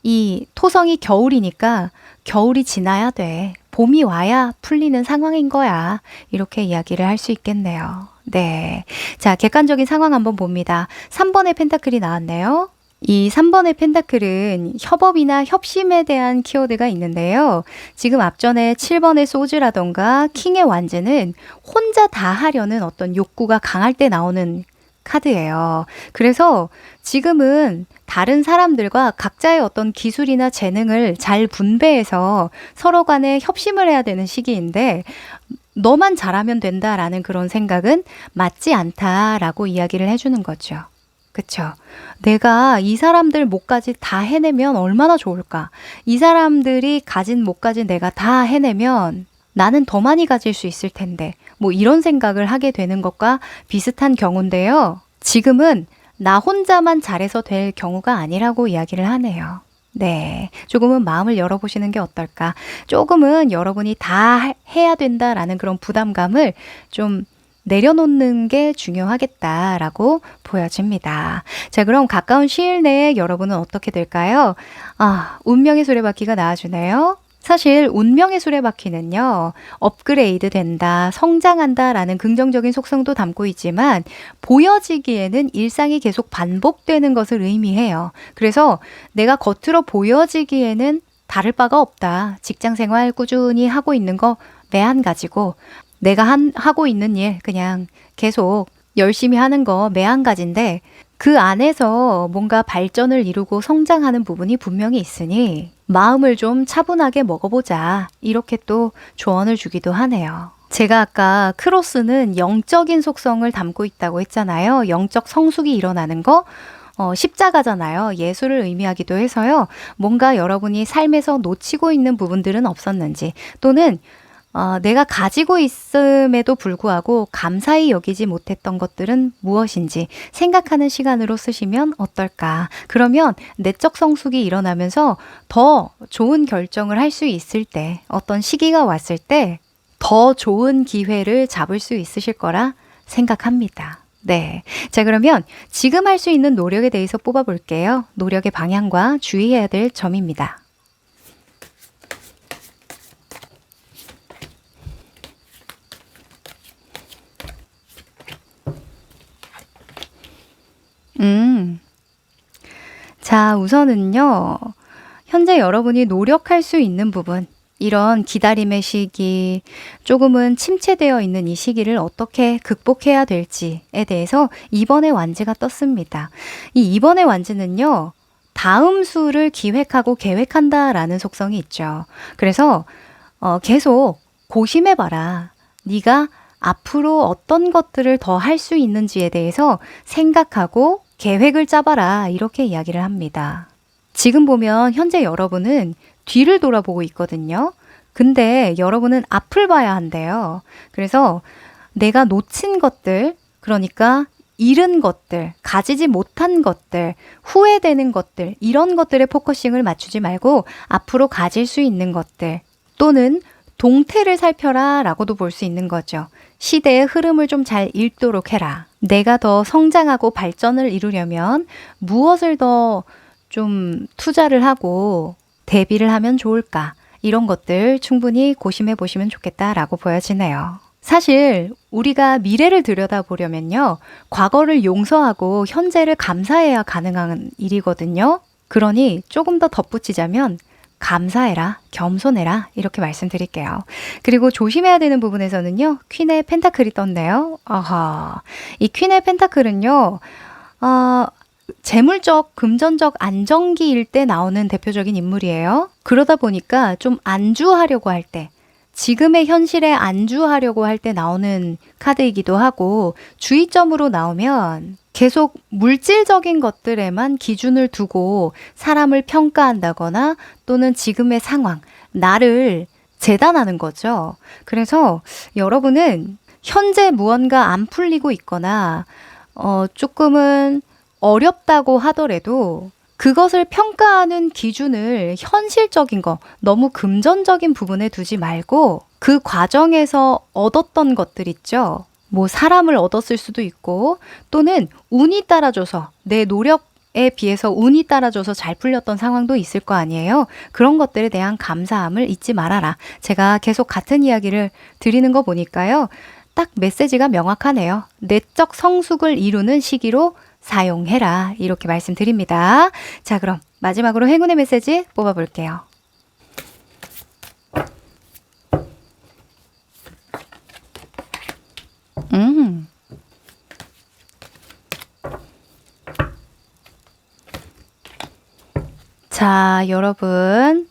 이 토성이 겨울이니까 겨울이 지나야 돼. 봄이 와야 풀리는 상황인 거야. 이렇게 이야기를 할 수 있겠네요. 네. 자, 객관적인 상황 한번 봅니다. 3번의 펜타클이 나왔네요. 이 3번의 펜타클은 협업이나 협심에 대한 키워드가 있는데요. 지금 앞전에 7번의 소즈라던가 킹의 완즈는 혼자 다 하려는 어떤 욕구가 강할 때 나오는 카드예요. 그래서 지금은 다른 사람들과 각자의 어떤 기술이나 재능을 잘 분배해서 서로 간에 협심을 해야 되는 시기인데 너만 잘하면 된다라는 그런 생각은 맞지 않다라고 이야기를 해주는 거죠. 그쵸? 내가 이 사람들 몫까지 다 해내면 얼마나 좋을까? 이 사람들이 가진 몫까지 내가 다 해내면 나는 더 많이 가질 수 있을 텐데 뭐 이런 생각을 하게 되는 것과 비슷한 경우인데요. 지금은 나 혼자만 잘해서 될 경우가 아니라고 이야기를 하네요. 네, 조금은 마음을 열어보시는 게 어떨까? 조금은 여러분이 다 해야 된다라는 그런 부담감을 좀 내려놓는 게 중요하겠다라고 보여집니다. 자, 그럼 가까운 시일 내에 여러분은 어떻게 될까요? 운명의 수레바퀴가 나와주네요. 사실 운명의 수레바퀴는요. 업그레이드 된다, 성장한다 라는 긍정적인 속성도 담고 있지만 보여지기에는 일상이 계속 반복되는 것을 의미해요. 그래서 내가 겉으로 보여지기에는 다를 바가 없다. 직장생활 꾸준히 하고 있는 거 매한 가지고 내가 하고 있는 일 그냥 계속 열심히 하는 거 매한 가지인데 그 안에서 뭔가 발전을 이루고 성장하는 부분이 분명히 있으니 마음을 좀 차분하게 먹어보자. 이렇게 또 조언을 주기도 하네요. 제가 아까 크로스는 영적인 속성을 담고 있다고 했잖아요. 영적 성숙이 일어나는 거. 십자가잖아요. 예수를 의미하기도 해서요. 뭔가 여러분이 삶에서 놓치고 있는 부분들은 없었는지 또는 내가 가지고 있음에도 불구하고 감사히 여기지 못했던 것들은 무엇인지 생각하는 시간으로 쓰시면 어떨까. 그러면 내적 성숙이 일어나면서 더 좋은 결정을 할 수 있을 때, 어떤 시기가 왔을 때 더 좋은 기회를 잡을 수 있으실 거라 생각합니다. 네. 자, 그러면 지금 할 수 있는 노력에 대해서 뽑아볼게요. 노력의 방향과 주의해야 될 점입니다. 자, 우선은요, 현재 여러분이 노력할 수 있는 부분, 이런 기다림의 시기, 조금은 침체되어 있는 이 시기를 어떻게 극복해야 될지에 대해서 2번의 완지가 떴습니다. 이 2번의 완지는요, 다음 수를 기획하고 계획한다라는 속성이 있죠. 그래서 계속 고심해봐라. 네가 앞으로 어떤 것들을 더 할 수 있는지에 대해서 생각하고 계획을 짜봐라. 이렇게 이야기를 합니다. 지금 보면 현재 여러분은 뒤를 돌아보고 있거든요. 근데 여러분은 앞을 봐야 한대요. 그래서 내가 놓친 것들, 그러니까 잃은 것들, 가지지 못한 것들, 후회되는 것들, 이런 것들에 포커싱을 맞추지 말고 앞으로 가질 수 있는 것들 또는 동태를 살펴라 라고도 볼 수 있는 거죠. 시대의 흐름을 좀 잘 읽도록 해라. 내가 더 성장하고 발전을 이루려면 무엇을 더 좀 투자를 하고 대비를 하면 좋을까? 이런 것들 충분히 고심해 보시면 좋겠다라고 보여지네요. 사실 우리가 미래를 들여다보려면요. 과거를 용서하고 현재를 감사해야 가능한 일이거든요. 그러니 조금 더 덧붙이자면 감사해라, 겸손해라 이렇게 말씀드릴게요. 그리고 조심해야 되는 부분에서는요. 퀸의 펜타클이 떴네요. 아하, 이 퀸의 펜타클은요. 재물적, 금전적 안정기일 때 나오는 대표적인 인물이에요. 그러다 보니까 좀 안주하려고 할 때, 지금의 현실에 안주하려고 할 때 나오는 카드이기도 하고, 주의점으로 나오면 계속 물질적인 것들에만 기준을 두고 사람을 평가한다거나 또는 지금의 상황, 나를 재단하는 거죠. 그래서 여러분은 현재 무언가 안 풀리고 있거나 조금은 어렵다고 하더라도 그것을 평가하는 기준을 현실적인 거, 너무 금전적인 부분에 두지 말고 그 과정에서 얻었던 것들 있죠. 뭐 사람을 얻었을 수도 있고 또는 운이 따라줘서 내 노력에 비해서 운이 따라줘서 잘 풀렸던 상황도 있을 거 아니에요. 그런 것들에 대한 감사함을 잊지 말아라. 제가 계속 같은 이야기를 드리는 거 보니까요. 딱 메시지가 명확하네요. 내적 성숙을 이루는 시기로 사용해라. 이렇게 말씀드립니다. 자, 그럼 마지막으로 행운의 메시지 뽑아볼게요. 자, 여러분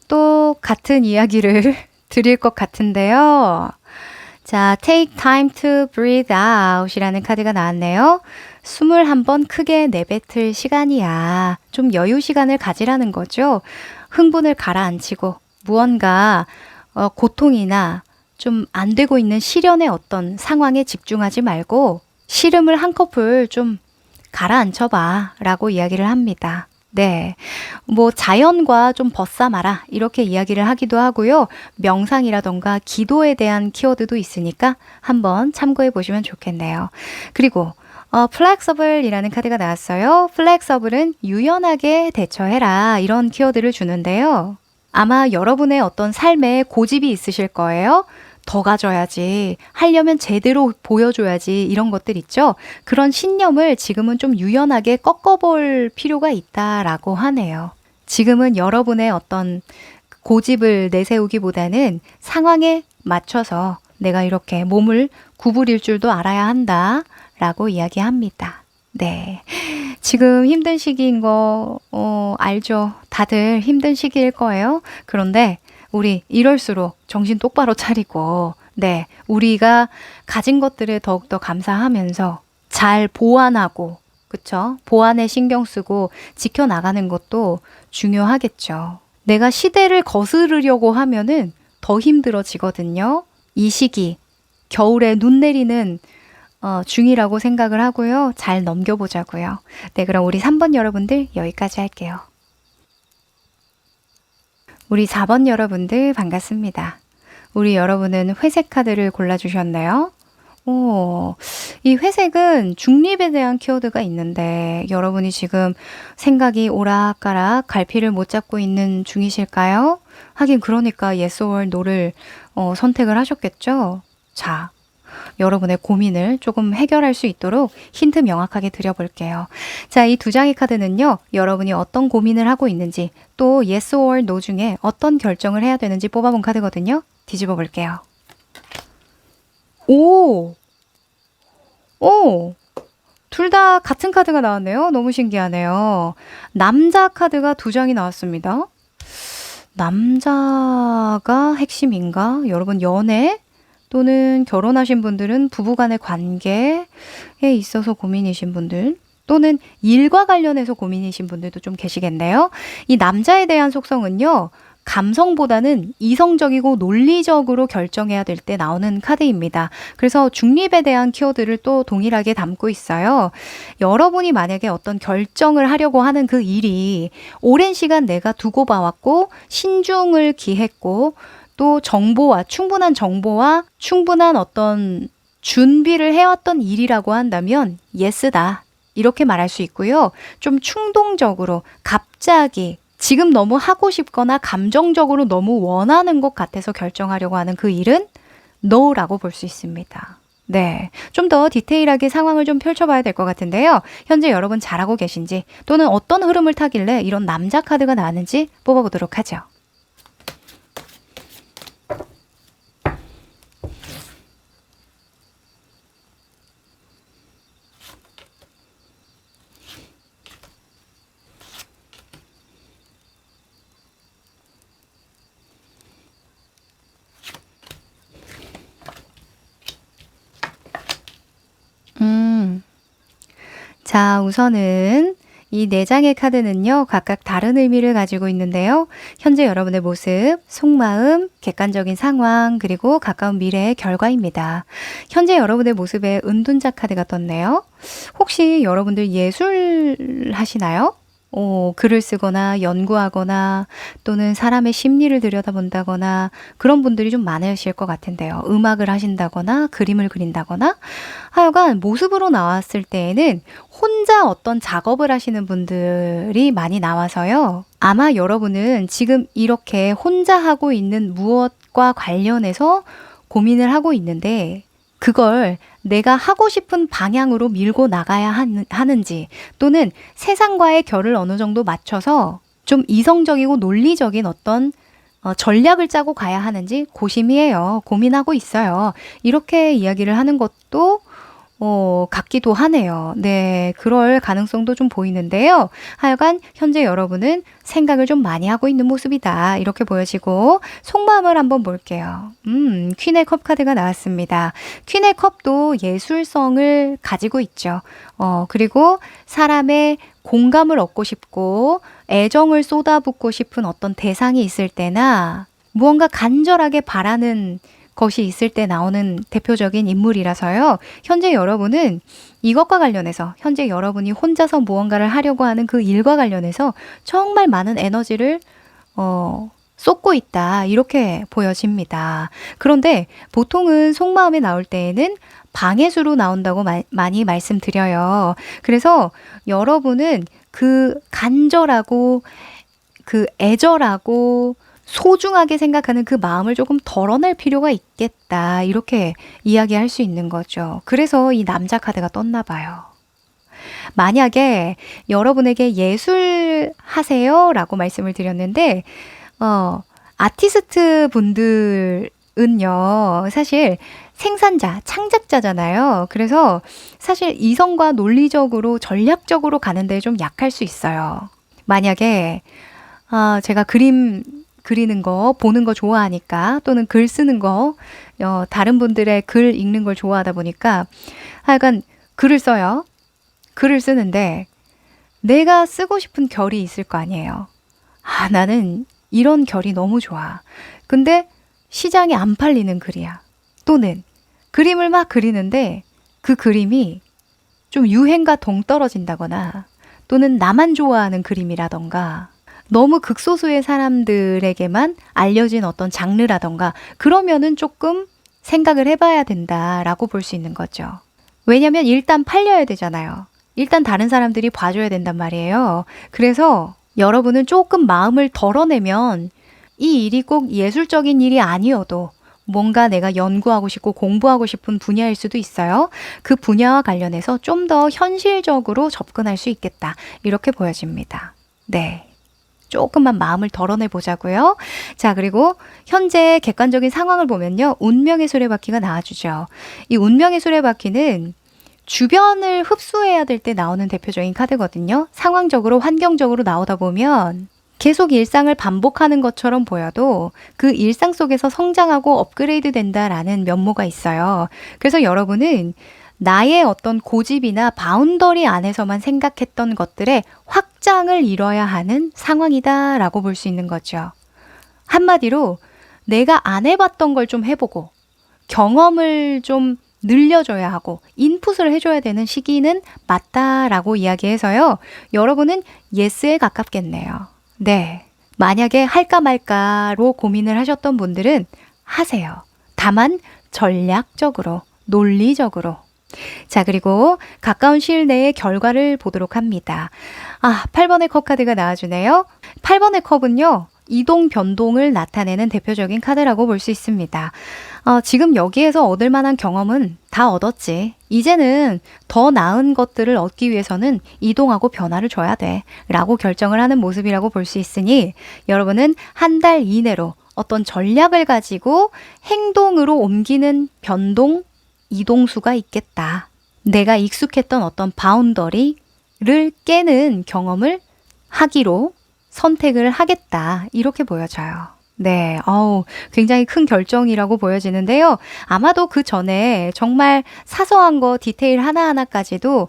또 같은 이야기를 드릴 것 같은데요. 자, take time to breathe out 이라는 카드가 나왔네요. 숨을 한번 크게 내뱉을 시간이야. 좀 여유 시간을 가지라는 거죠. 흥분을 가라앉히고 무언가 고통이나 좀 안 되고 있는 시련의 어떤 상황에 집중하지 말고 시름을 한꺼풀 좀 가라앉혀봐 라고 이야기를 합니다. 네. 뭐 자연과 좀 벗삼아라 이렇게 이야기를 하기도 하고요. 명상이라던가 기도에 대한 키워드도 있으니까 한번 참고해 보시면 좋겠네요. 그리고 플렉서블이라는 카드가 나왔어요. 플렉서블은 유연하게 대처해라 이런 키워드를 주는데요. 아마 여러분의 어떤 삶에 고집이 있으실 거예요. 더 가져야지, 하려면 제대로 보여줘야지 이런 것들 있죠. 그런 신념을 지금은 좀 유연하게 꺾어볼 필요가 있다라고 하네요. 지금은 여러분의 어떤 고집을 내세우기보다는 상황에 맞춰서 내가 이렇게 몸을 구부릴 줄도 알아야 한다 라고 이야기합니다. 네. 지금 힘든 시기인 거, 알죠. 다들 힘든 시기일 거예요. 그런데 우리 이럴수록 정신 똑바로 차리고, 네. 우리가 가진 것들에 더욱더 감사하면서 잘 보완하고, 그쵸? 보완에 신경 쓰고 지켜나가는 것도 중요하겠죠. 내가 시대를 거스르려고 하면은 더 힘들어지거든요. 이 시기, 겨울에 눈 내리는 중이라고 생각을 하고요. 잘 넘겨보자고요. 네, 그럼 우리 3번 여러분들 여기까지 할게요. 우리 4번 여러분들 반갑습니다. 우리 여러분은 회색 카드를 골라주셨나요? 오, 이 회색은 중립에 대한 키워드가 있는데 여러분이 지금 생각이 오락가락 갈피를 못 잡고 있는 중이실까요? 하긴 그러니까 yes or no를 선택을 하셨겠죠? 자, 여러분의 고민을 조금 해결할 수 있도록 힌트 명확하게 드려볼게요. 자, 이 두 장의 카드는요, 여러분이 어떤 고민을 하고 있는지, 또 yes or no 중에 어떤 결정을 해야 되는지 뽑아본 카드거든요. 뒤집어 볼게요. 오! 오! 둘 다 같은 카드가 나왔네요. 너무 신기하네요. 남자 카드가 두 장이 나왔습니다. 남자가 핵심인가? 여러분 연애? 또는 결혼하신 분들은 부부간의 관계에 있어서 고민이신 분들 또는 일과 관련해서 고민이신 분들도 좀 계시겠네요. 이 남자에 대한 속성은요. 감성보다는 이성적이고 논리적으로 결정해야 될 때 나오는 카드입니다. 그래서 중립에 대한 키워드를 또 동일하게 담고 있어요. 여러분이 만약에 어떤 결정을 하려고 하는 그 일이 오랜 시간 내가 두고 봐왔고 신중을 기했고 또 충분한 정보와 충분한 어떤 준비를 해왔던 일이라고 한다면 예스다. 이렇게 말할 수 있고요. 좀 충동적으로 갑자기 지금 너무 하고 싶거나 감정적으로 너무 원하는 것 같아서 결정하려고 하는 그 일은 no라고 볼 수 있습니다. 네, 좀 더 디테일하게 상황을 좀 펼쳐봐야 될 것 같은데요. 현재 여러분 잘하고 계신지 또는 어떤 흐름을 타길래 이런 남자 카드가 나왔는지 뽑아보도록 하죠. 자, 우선은 이 네 장의 카드는요, 각각 다른 의미를 가지고 있는데요. 현재 여러분의 모습, 속마음, 객관적인 상황, 그리고 가까운 미래의 결과입니다. 현재 여러분의 모습에 은둔자 카드가 떴네요. 혹시 여러분들 예술 하시나요? 글을 쓰거나 연구하거나 또는 사람의 심리를 들여다본다거나 그런 분들이 좀 많으실 것 같은데요. 음악을 하신다거나 그림을 그린다거나 하여간 모습으로 나왔을 때에는 혼자 어떤 작업을 하시는 분들이 많이 나와서요. 아마 여러분은 지금 이렇게 혼자 하고 있는 무엇과 관련해서 고민을 하고 있는데 그걸 내가 하고 싶은 방향으로 밀고 나가야 하는지 또는 세상과의 결을 어느 정도 맞춰서 좀 이성적이고 논리적인 어떤 전략을 짜고 가야 하는지 고심이에요. 고민하고 있어요. 이렇게 이야기를 하는 것도 같기도 하네요. 네, 그럴 가능성도 좀 보이는데요. 하여간 현재 여러분은 생각을 좀 많이 하고 있는 모습이다. 이렇게 보여지고 속마음을 한번 볼게요. 퀸의 컵 카드가 나왔습니다. 퀸의 컵도 예술성을 가지고 있죠. 그리고 사람의 공감을 얻고 싶고 애정을 쏟아붓고 싶은 어떤 대상이 있을 때나 무언가 간절하게 바라는 것이 있을 때 나오는 대표적인 인물이라서요. 현재 여러분은 이것과 관련해서 현재 여러분이 혼자서 무언가를 하려고 하는 그 일과 관련해서 정말 많은 에너지를 쏟고 있다. 이렇게 보여집니다. 그런데 보통은 속마음에 나올 때에는 방해수로 나온다고 많이 말씀드려요. 그래서 여러분은 그 간절하고 그 애절하고 소중하게 생각하는 그 마음을 조금 덜어낼 필요가 있겠다. 이렇게 이야기할 수 있는 거죠. 그래서 이 남자 카드가 떴나 봐요. 만약에 여러분에게 예술 하세요? 라고 말씀을 드렸는데, 아티스트 분들은 은요, 사실 생산자, 창작자잖아요. 그래서 사실 이성과 논리적으로, 전략적으로 가는데 좀 약할 수 있어요. 만약에, 제가 그림 그리는 거, 보는 거 좋아하니까, 또는 글 쓰는 거, 다른 분들의 글 읽는 걸 좋아하다 보니까, 하여간 글을 써요. 글을 쓰는데, 내가 쓰고 싶은 결이 있을 거 아니에요. 나는 이런 결이 너무 좋아. 근데 시장에 안 팔리는 글이야. 또는 그림을 막 그리는데 그 그림이 좀 유행과 동떨어진다거나 또는 나만 좋아하는 그림이라던가 너무 극소수의 사람들에게만 알려진 어떤 장르라던가 그러면은 조금 생각을 해봐야 된다라고 볼 수 있는 거죠. 왜냐면 일단 팔려야 되잖아요. 일단 다른 사람들이 봐줘야 된단 말이에요. 그래서 여러분은 조금 마음을 덜어내면 이 일이 꼭 예술적인 일이 아니어도 뭔가 내가 연구하고 싶고 공부하고 싶은 분야일 수도 있어요. 그 분야와 관련해서 좀 더 현실적으로 접근할 수 있겠다. 이렇게 보여집니다. 네. 조금만 마음을 덜어내 보자고요. 자, 그리고 현재 객관적인 상황을 보면요. 운명의 수레바퀴가 나와주죠. 이 운명의 수레바퀴는 주변을 흡수해야 될 때 나오는 대표적인 카드거든요. 상황적으로, 환경적으로 나오다 보면 계속 일상을 반복하는 것처럼 보여도 그 일상 속에서 성장하고 업그레이드 된다라는 면모가 있어요. 그래서 여러분은 나의 어떤 고집이나 바운더리 안에서만 생각했던 것들의 확장을 이뤄야 하는 상황이다라고 볼 수 있는 거죠. 한마디로 내가 안 해봤던 걸 좀 해보고 경험을 좀 늘려줘야 하고 인풋을 해줘야 되는 시기는 맞다라고 이야기해서요. 여러분은 예스에 가깝겠네요. 네. 만약에 할까 말까로 고민을 하셨던 분들은 하세요. 다만 전략적으로, 논리적으로. 자, 그리고 가까운 시일 내의 결과를 보도록 합니다. 8번의 컵 카드가 나와주네요. 8번의 컵은요. 이동, 변동을 나타내는 대표적인 카드라고 볼 수 있습니다. 지금 여기에서 얻을 만한 경험은 다 얻었지. 이제는 더 나은 것들을 얻기 위해서는 이동하고 변화를 줘야 돼. 라고 결정을 하는 모습이라고 볼 수 있으니 여러분은 한 달 이내로 어떤 전략을 가지고 행동으로 옮기는 변동, 이동수가 있겠다. 내가 익숙했던 어떤 바운더리를 깨는 경험을 하기로 선택을 하겠다. 이렇게 보여져요. 네, 굉장히 큰 결정이라고 보여지는데요. 아마도 그 전에 정말 사소한 거 디테일 하나하나까지도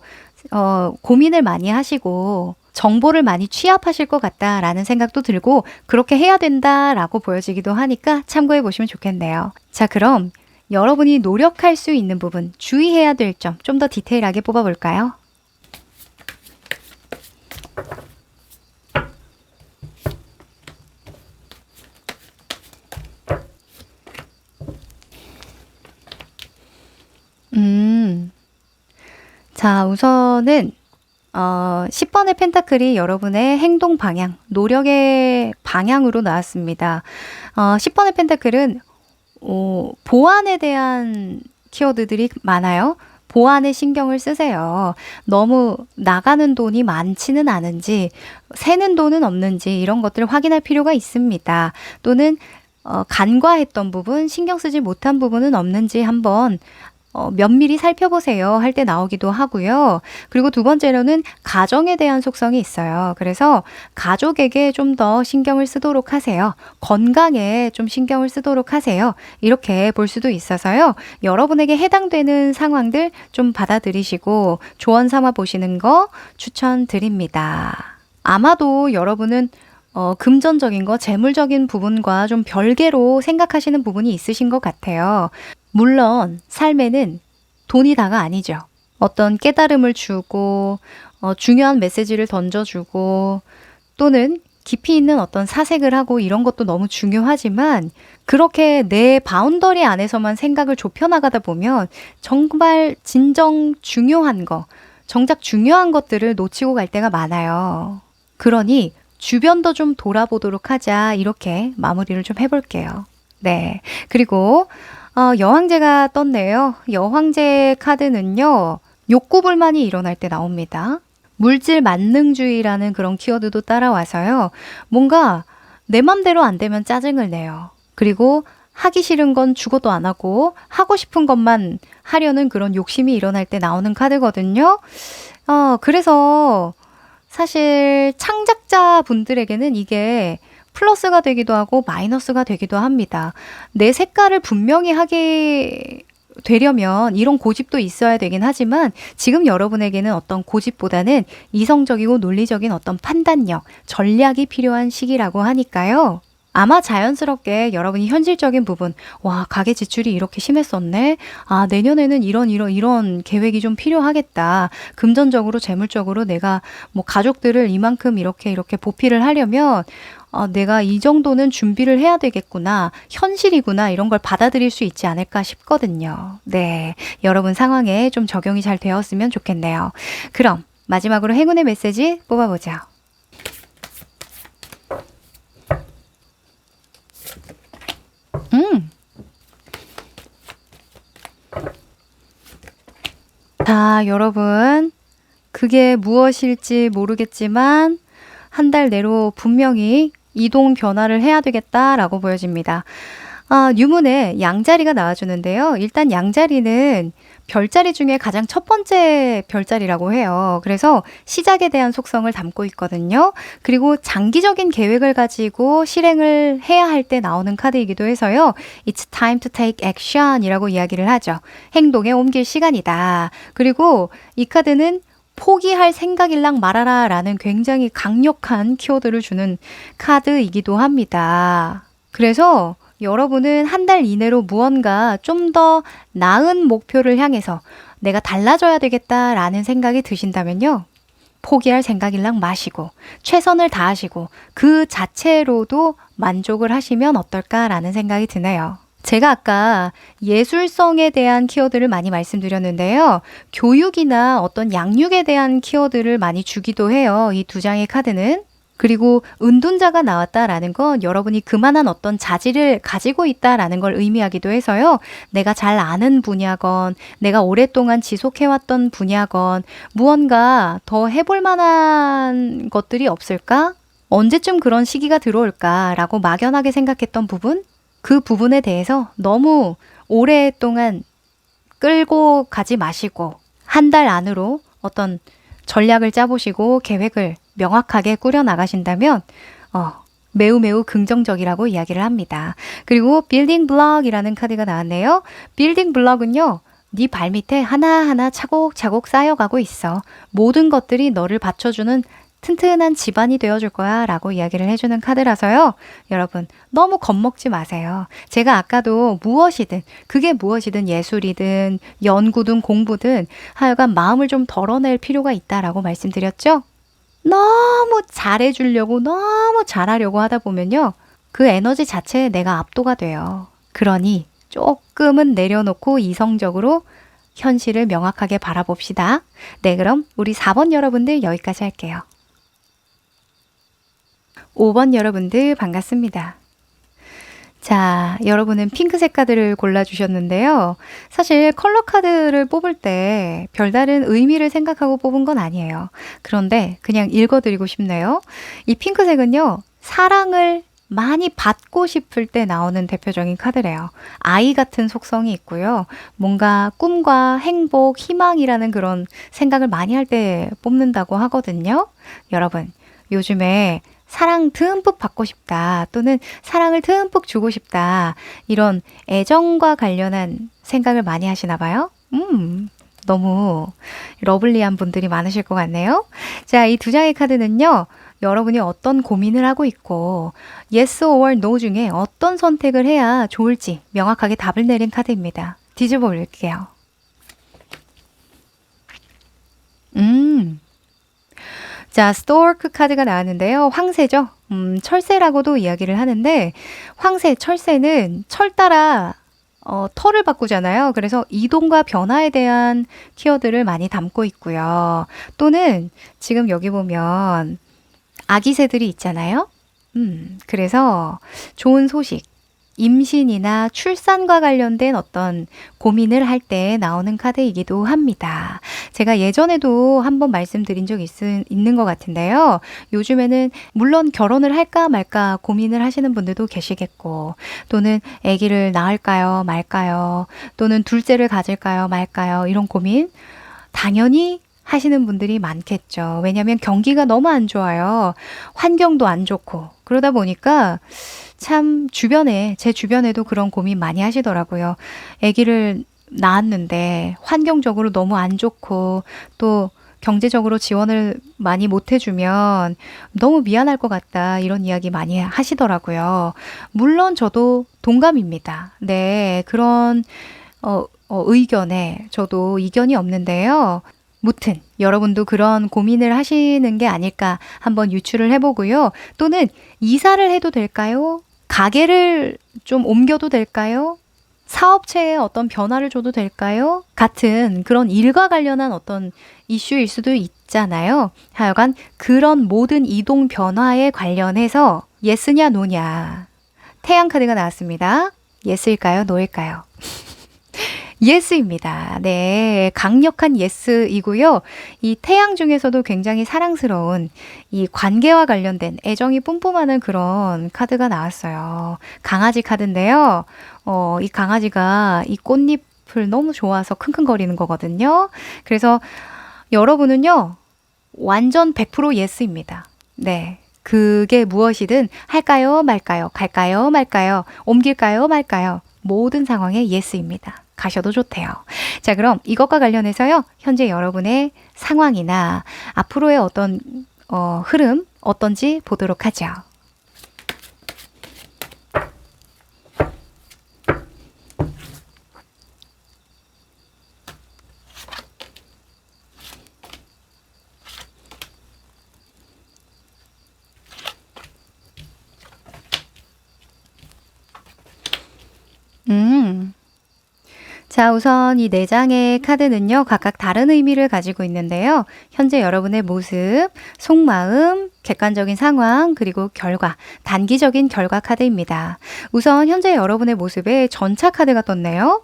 고민을 많이 하시고 정보를 많이 취합하실 것 같다라는 생각도 들고 그렇게 해야 된다라고 보여지기도 하니까 참고해 보시면 좋겠네요. 자, 그럼 여러분이 노력할 수 있는 부분, 주의해야 될 점 좀 더 디테일하게 뽑아볼까요? 자, 우선은 10번의 펜타클이 여러분의 행동 방향, 노력의 방향으로 나왔습니다. 10번의 펜타클은 보안에 대한 키워드들이 많아요. 보안에 신경을 쓰세요. 너무 나가는 돈이 많지는 않은지, 새는 돈은 없는지 이런 것들을 확인할 필요가 있습니다. 또는 간과했던 부분, 신경 쓰지 못한 부분은 없는지 한번 면밀히 살펴보세요 할 때 나오기도 하고요. 그리고 두 번째로는 가정에 대한 속성이 있어요. 그래서 가족에게 좀 더 신경을 쓰도록 하세요. 건강에 좀 신경을 쓰도록 하세요. 이렇게 볼 수도 있어서요. 여러분에게 해당되는 상황들 좀 받아들이시고 조언 삼아 보시는 거 추천드립니다. 아마도 여러분은 금전적인 거, 재물적인 부분과 좀 별개로 생각하시는 부분이 있으신 것 같아요. 물론 삶에는 돈이 다가 아니죠. 어떤 깨달음을 주고 중요한 메시지를 던져주고 또는 깊이 있는 어떤 사색을 하고 이런 것도 너무 중요하지만 그렇게 내 바운더리 안에서만 생각을 좁혀나가다 보면 정말 진정 중요한 거, 정작 중요한 것들을 놓치고 갈 때가 많아요. 그러니 주변도 좀 돌아보도록 하자 이렇게 마무리를 좀 해볼게요. 네. 그리고 여왕제가 떴네요. 여왕제 카드는요. 욕구불만이 일어날 때 나옵니다. 물질 만능주의라는 그런 키워드도 따라와서요. 뭔가 내 맘대로 안 되면 짜증을 내요. 그리고 하기 싫은 건 죽어도 안 하고 하고 싶은 것만 하려는 그런 욕심이 일어날 때 나오는 카드거든요. 그래서 사실 창작자 분들에게는 이게 플러스가 되기도 하고 마이너스가 되기도 합니다. 내 색깔을 분명히 하게 되려면 이런 고집도 있어야 되긴 하지만 지금 여러분에게는 어떤 고집보다는 이성적이고 논리적인 어떤 판단력, 전략이 필요한 시기라고 하니까요. 아마 자연스럽게 여러분이 현실적인 부분, 와, 가계 지출이 이렇게 심했었네? 아, 내년에는 이런 계획이 좀 필요하겠다. 금전적으로, 재물적으로 내가 뭐 가족들을 이만큼 이렇게 보필을 하려면 내가 이 정도는 준비를 해야 되겠구나. 현실이구나. 이런 걸 받아들일 수 있지 않을까 싶거든요. 네. 여러분 상황에 좀 적용이 잘 되었으면 좋겠네요. 그럼 마지막으로 행운의 메시지 뽑아보죠. 자, 여러분. 그게 무엇일지 모르겠지만 한 달 내로 분명히 이동 변화를 해야 되겠다라고 보여집니다. 유문에 양자리가 나와주는데요. 일단 양자리는 별자리 중에 가장 첫 번째 별자리라고 해요. 그래서 시작에 대한 속성을 담고 있거든요. 그리고 장기적인 계획을 가지고 실행을 해야 할 때 나오는 카드이기도 해서요. It's time to take action 이라고 이야기를 하죠. 행동에 옮길 시간이다. 그리고 이 카드는 포기할 생각일랑 말아라 라는 굉장히 강력한 키워드를 주는 카드이기도 합니다. 그래서 여러분은 한 달 이내로 무언가 좀 더 나은 목표를 향해서 내가 달라져야 되겠다라는 생각이 드신다면요. 포기할 생각일랑 마시고 최선을 다하시고 그 자체로도 만족을 하시면 어떨까라는 생각이 드네요. 제가 아까 예술성에 대한 키워드를 많이 말씀드렸는데요. 교육이나 어떤 양육에 대한 키워드를 많이 주기도 해요. 이 두 장의 카드는. 그리고 은둔자가 나왔다라는 건 여러분이 그만한 어떤 자질을 가지고 있다라는 걸 의미하기도 해서요. 내가 잘 아는 분야건 내가 오랫동안 지속해왔던 분야건 무언가 더 해볼 만한 것들이 없을까? 언제쯤 그런 시기가 들어올까라고 막연하게 생각했던 부분? 그 부분에 대해서 너무 오랫동안 끌고 가지 마시고 한 달 안으로 어떤 전략을 짜보시고 계획을 명확하게 꾸려나가신다면 매우 긍정적이라고 이야기를 합니다. 그리고 빌딩 블럭이라는 카드가 나왔네요. 빌딩 블럭은요. 네 발밑에 하나하나 차곡차곡 쌓여가고 있어. 모든 것들이 너를 받쳐주는 튼튼한 집안이 되어줄 거야 라고 이야기를 해주는 카드라서요. 여러분 너무 겁먹지 마세요. 제가 아까도 그게 무엇이든 예술이든 연구든 공부든 하여간 마음을 좀 덜어낼 필요가 있다라고 말씀드렸죠. 너무 잘해주려고 너무 잘하려고 하다 보면요. 그 에너지 자체에 내가 압도가 돼요. 그러니 조금은 내려놓고 이성적으로 현실을 명확하게 바라봅시다. 네, 그럼 우리 4번 여러분들 여기까지 할게요. 5번 여러분들 반갑습니다. 자, 여러분은 핑크색 카드를 골라주셨는데요. 사실 컬러 카드를 뽑을 때 별다른 의미를 생각하고 뽑은 건 아니에요. 그런데 그냥 읽어드리고 싶네요. 이 핑크색은요. 사랑을 많이 받고 싶을 때 나오는 대표적인 카드래요. 아이 같은 속성이 있고요. 뭔가 꿈과 행복, 희망이라는 그런 생각을 많이 할 때 뽑는다고 하거든요. 여러분, 요즘에 사랑 듬뿍 받고 싶다 또는 사랑을 듬뿍 주고 싶다 이런 애정과 관련한 생각을 많이 하시나 봐요. 너무 러블리한 분들이 많으실 것 같네요. 자, 이 두 장의 카드는요. 여러분이 어떤 고민을 하고 있고 yes or no 중에 어떤 선택을 해야 좋을지 명확하게 답을 내린 카드입니다. 뒤집어 볼게요. 자, 스토어크 카드가 나왔는데요. 황새죠. 철새라고도 이야기를 하는데 황새, 철새는 철 따라 털을 바꾸잖아요. 그래서 이동과 변화에 대한 키워드를 많이 담고 있고요. 또는 지금 여기 보면 아기 새들이 있잖아요. 그래서 좋은 소식, 임신이나 출산과 관련된 어떤 고민을 할 때 나오는 카드이기도 합니다. 제가 예전에도 한번 말씀드린 적 있는 것 같은데요. 요즘에는 물론 결혼을 할까 말까 고민을 하시는 분들도 계시겠고, 또는 아기를 낳을까요, 말까요, 또는 둘째를 가질까요, 말까요, 이런 고민 당연히 하시는 분들이 많겠죠. 왜냐하면 경기가 너무 안 좋아요. 환경도 안 좋고. 그러다 보니까 참 제 주변에도 그런 고민 많이 하시더라고요. 아기를 낳았는데 환경적으로 너무 안 좋고 또 경제적으로 지원을 많이 못 해주면 너무 미안할 것 같다. 이런 이야기 많이 하시더라고요. 물론 저도 동감입니다. 네, 그런 의견에 저도 이견이 없는데요. 무튼 여러분도 그런 고민을 하시는 게 아닐까 한번 유추를 해보고요. 또는 이사를 해도 될까요? 가게를 좀 옮겨도 될까요? 사업체에 어떤 변화를 줘도 될까요? 같은 그런 일과 관련한 어떤 이슈일 수도 있잖아요. 하여간 그런 모든 이동 변화에 관련해서 예스냐 노냐. 태양 카드가 나왔습니다. 예스일까요? 노일까요? 예스입니다. 네, 강력한 예스이고요. 이 태양 중에서도 굉장히 사랑스러운 이 관계와 관련된 애정이 뿜뿜하는 그런 카드가 나왔어요. 강아지 카드인데요. 이 강아지가 이 꽃잎을 너무 좋아서 킁킁거리는 거거든요. 그래서 여러분은요, 완전 100% 예스입니다. 네. 그게 무엇이든 할까요, 말까요, 갈까요, 말까요, 옮길까요, 말까요. 모든 상황에 예스입니다. 가셔도 좋대요. 자, 그럼 이것과 관련해서요. 현재 여러분의 상황이나 앞으로의 어떤 흐름 어떤지 보도록 하죠. 자, 우선 이 4장의 카드는요, 각각 다른 의미를 가지고 있는데요. 현재 여러분의 모습, 속마음, 객관적인 상황, 그리고 결과, 단기적인 결과 카드입니다. 우선 현재 여러분의 모습에 전차 카드가 떴네요.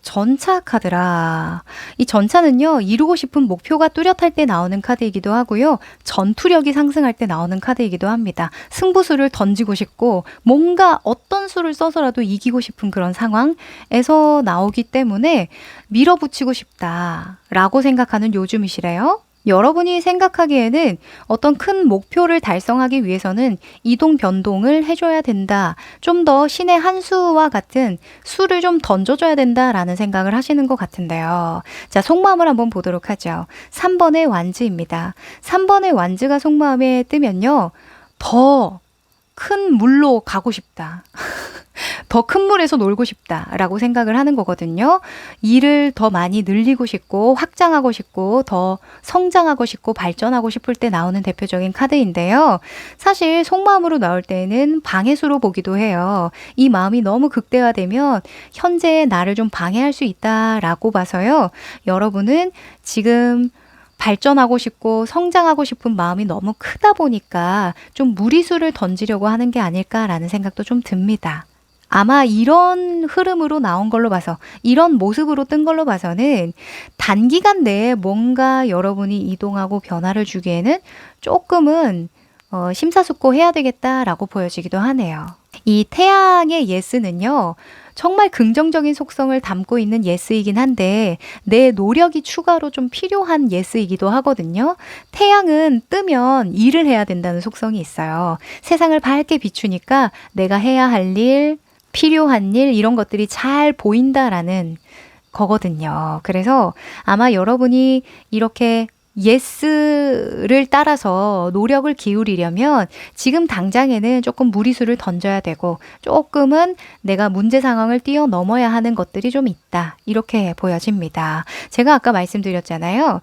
전차 카드라. 이 전차는요, 이루고 싶은 목표가 뚜렷할 때 나오는 카드이기도 하고요. 전투력이 상승할 때 나오는 카드이기도 합니다. 승부수를 던지고 싶고, 뭔가 어떤 수를 써서라도 이기고 싶은 그런 상황에서 나오기 때문에 밀어붙이고 싶다라고 생각하는 요즘이시래요. 여러분이 생각하기에는 어떤 큰 목표를 달성하기 위해서는 이동 변동을 해줘야 된다. 좀 더 신의 한 수와 같은 수를 좀 던져줘야 된다라는 생각을 하시는 것 같은데요. 자, 속마음을 한번 보도록 하죠. 3번의 완즈입니다. 3번의 완즈가 속마음에 뜨면요. 더 큰 물로 가고 싶다. 더 큰 물에서 놀고 싶다라고 생각을 하는 거거든요. 일을 더 많이 늘리고 싶고 확장하고 싶고 더 성장하고 싶고 발전하고 싶을 때 나오는 대표적인 카드인데요. 사실 속마음으로 나올 때는 방해수로 보기도 해요. 이 마음이 너무 극대화되면 현재의 나를 좀 방해할 수 있다라고 봐서요. 여러분은 지금 발전하고 싶고 성장하고 싶은 마음이 너무 크다 보니까 좀 무리수를 던지려고 하는 게 아닐까라는 생각도 좀 듭니다. 아마 이런 흐름으로 나온 걸로 봐서, 이런 모습으로 뜬 걸로 봐서는 단기간 내에 뭔가 여러분이 이동하고 변화를 주기에는 조금은 심사숙고해야 되겠다라고 보여지기도 하네요. 이 태양의 예스는요. 정말 긍정적인 속성을 담고 있는 예스이긴 한데 내 노력이 추가로 좀 필요한 예스이기도 하거든요. 태양은 뜨면 일을 해야 된다는 속성이 있어요. 세상을 밝게 비추니까 내가 해야 할 일, 필요한 일 이런 것들이 잘 보인다라는 거거든요. 그래서 아마 여러분이 이렇게 예스를 따라서 노력을 기울이려면 지금 당장에는 조금 무리수를 던져야 되고 조금은 내가 문제 상황을 뛰어넘어야 하는 것들이 좀 있다. 이렇게 보여집니다. 제가 아까 말씀드렸잖아요.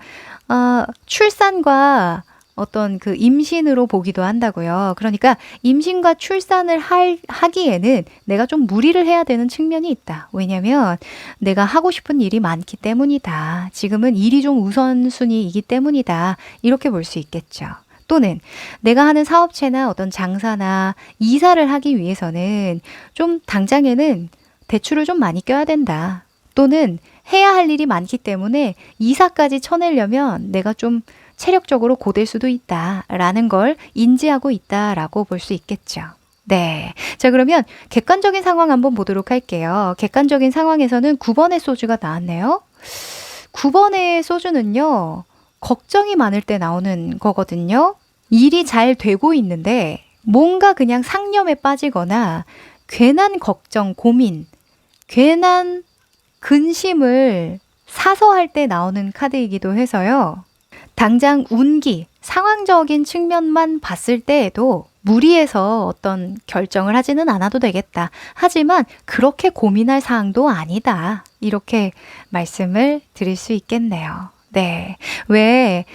출산과 어떤 그 임신으로 보기도 한다고요. 그러니까 임신과 출산을 하기에는 내가 좀 무리를 해야 되는 측면이 있다. 왜냐면 내가 하고 싶은 일이 많기 때문이다. 지금은 일이 좀 우선순위이기 때문이다. 이렇게 볼 수 있겠죠. 또는 내가 하는 사업체나 어떤 장사나 이사를 하기 위해서는 좀 당장에는 대출을 좀 많이 껴야 된다. 또는 해야 할 일이 많기 때문에 이사까지 쳐내려면 내가 좀 체력적으로 고될 수도 있다라는 걸 인지하고 있다라고 볼 수 있겠죠. 네. 자, 그러면 객관적인 상황 한번 보도록 할게요. 객관적인 상황에서는 9번의 소주가 나왔네요. 9번의 소주는요, 걱정이 많을 때 나오는 거거든요. 일이 잘 되고 있는데 뭔가 그냥 상념에 빠지거나 괜한 걱정, 고민, 괜한 근심을 사서 할 때 나오는 카드이기도 해서요. 당장 운기, 상황적인 측면만 봤을 때에도 무리해서 어떤 결정을 하지는 않아도 되겠다. 하지만 그렇게 고민할 사항도 아니다. 이렇게 말씀을 드릴 수 있겠네요. 네. 왜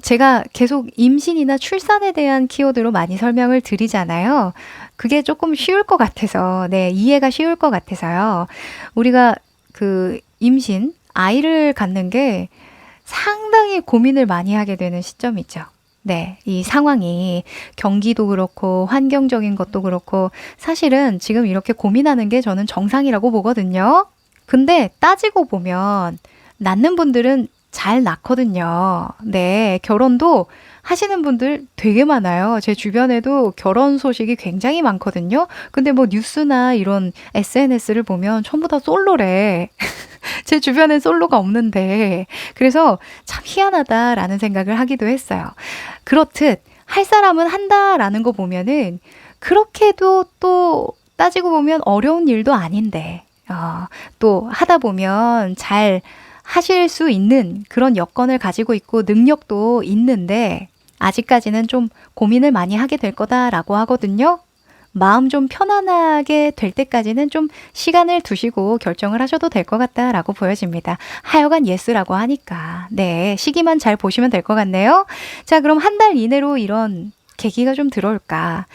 제가 계속 임신이나 출산에 대한 키워드로 많이 설명을 드리잖아요. 그게 조금 쉬울 것 같아서, 네, 이해가 쉬울 것 같아서요. 우리가 그 임신, 아이를 갖는 게 상당히 고민을 많이 하게 되는 시점이죠. 네, 이 상황이 경기도 그렇고 환경적인 것도 그렇고 사실은 지금 이렇게 고민하는 게 저는 정상이라고 보거든요. 근데 따지고 보면 낳는 분들은 잘 낳거든요. 네, 결혼도 하시는 분들 되게 많아요. 제 주변에도 결혼 소식이 굉장히 많거든요. 근데 뭐 뉴스나 이런 SNS를 보면 전부 다 솔로래. 제 주변엔 솔로가 없는데. 그래서 참 희한하다라는 생각을 하기도 했어요. 그렇듯 할 사람은 한다라는 거 보면은 그렇게도 또 따지고 보면 어려운 일도 아닌데 또 하다 보면 잘 하실 수 있는 그런 여건을 가지고 있고 능력도 있는데 아직까지는 좀 고민을 많이 하게 될 거다라고 하거든요. 마음 좀 편안하게 될 때까지는 좀 시간을 두시고 결정을 하셔도 될 것 같다라고 보여집니다. 하여간 예스라고 하니까. 네, 시기만 잘 보시면 될 것 같네요. 자, 그럼 한 달 이내로 이런 계기가 좀 들어올까?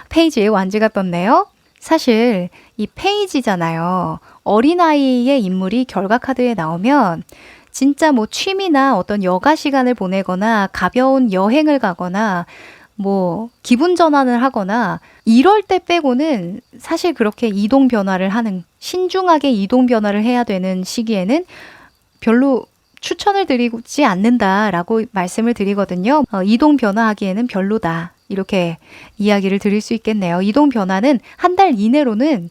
페이지에 완지가 떴네요. 사실 이 페이지잖아요. 어린아이의 인물이 결과 카드에 나오면 진짜 뭐 취미나 어떤 여가 시간을 보내거나 가벼운 여행을 가거나 뭐 기분 전환을 하거나 이럴 때 빼고는 사실 그렇게 이동 변화를 하는 신중하게 이동 변화를 해야 되는 시기에는 별로 추천을 드리지 않는다라고 말씀을 드리거든요. 이동 변화하기에는 별로다. 이렇게 이야기를 드릴 수 있겠네요. 이동 변화는 한 달 이내로는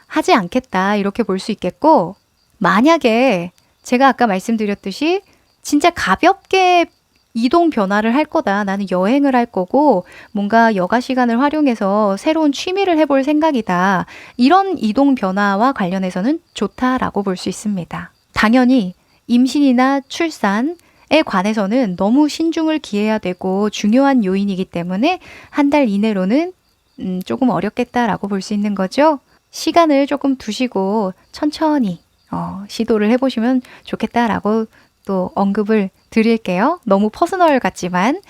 하지 않겠다. 이렇게 볼 수 있겠고 만약에 제가 아까 말씀드렸듯이 진짜 가볍게 이동 변화를 할 거다. 나는 여행을 할 거고 뭔가 여가 시간을 활용해서 새로운 취미를 해볼 생각이다. 이런 이동 변화와 관련해서는 좋다라고 볼 수 있습니다. 당연히 임신이나 출산에 관해서는 너무 신중을 기해야 되고 중요한 요인이기 때문에 한 달 이내로는 조금 어렵겠다라고 볼 수 있는 거죠. 시간을 조금 두시고 천천히 시도를 해보시면 좋겠다라고 또 언급을 드릴게요. 너무 퍼스널 같지만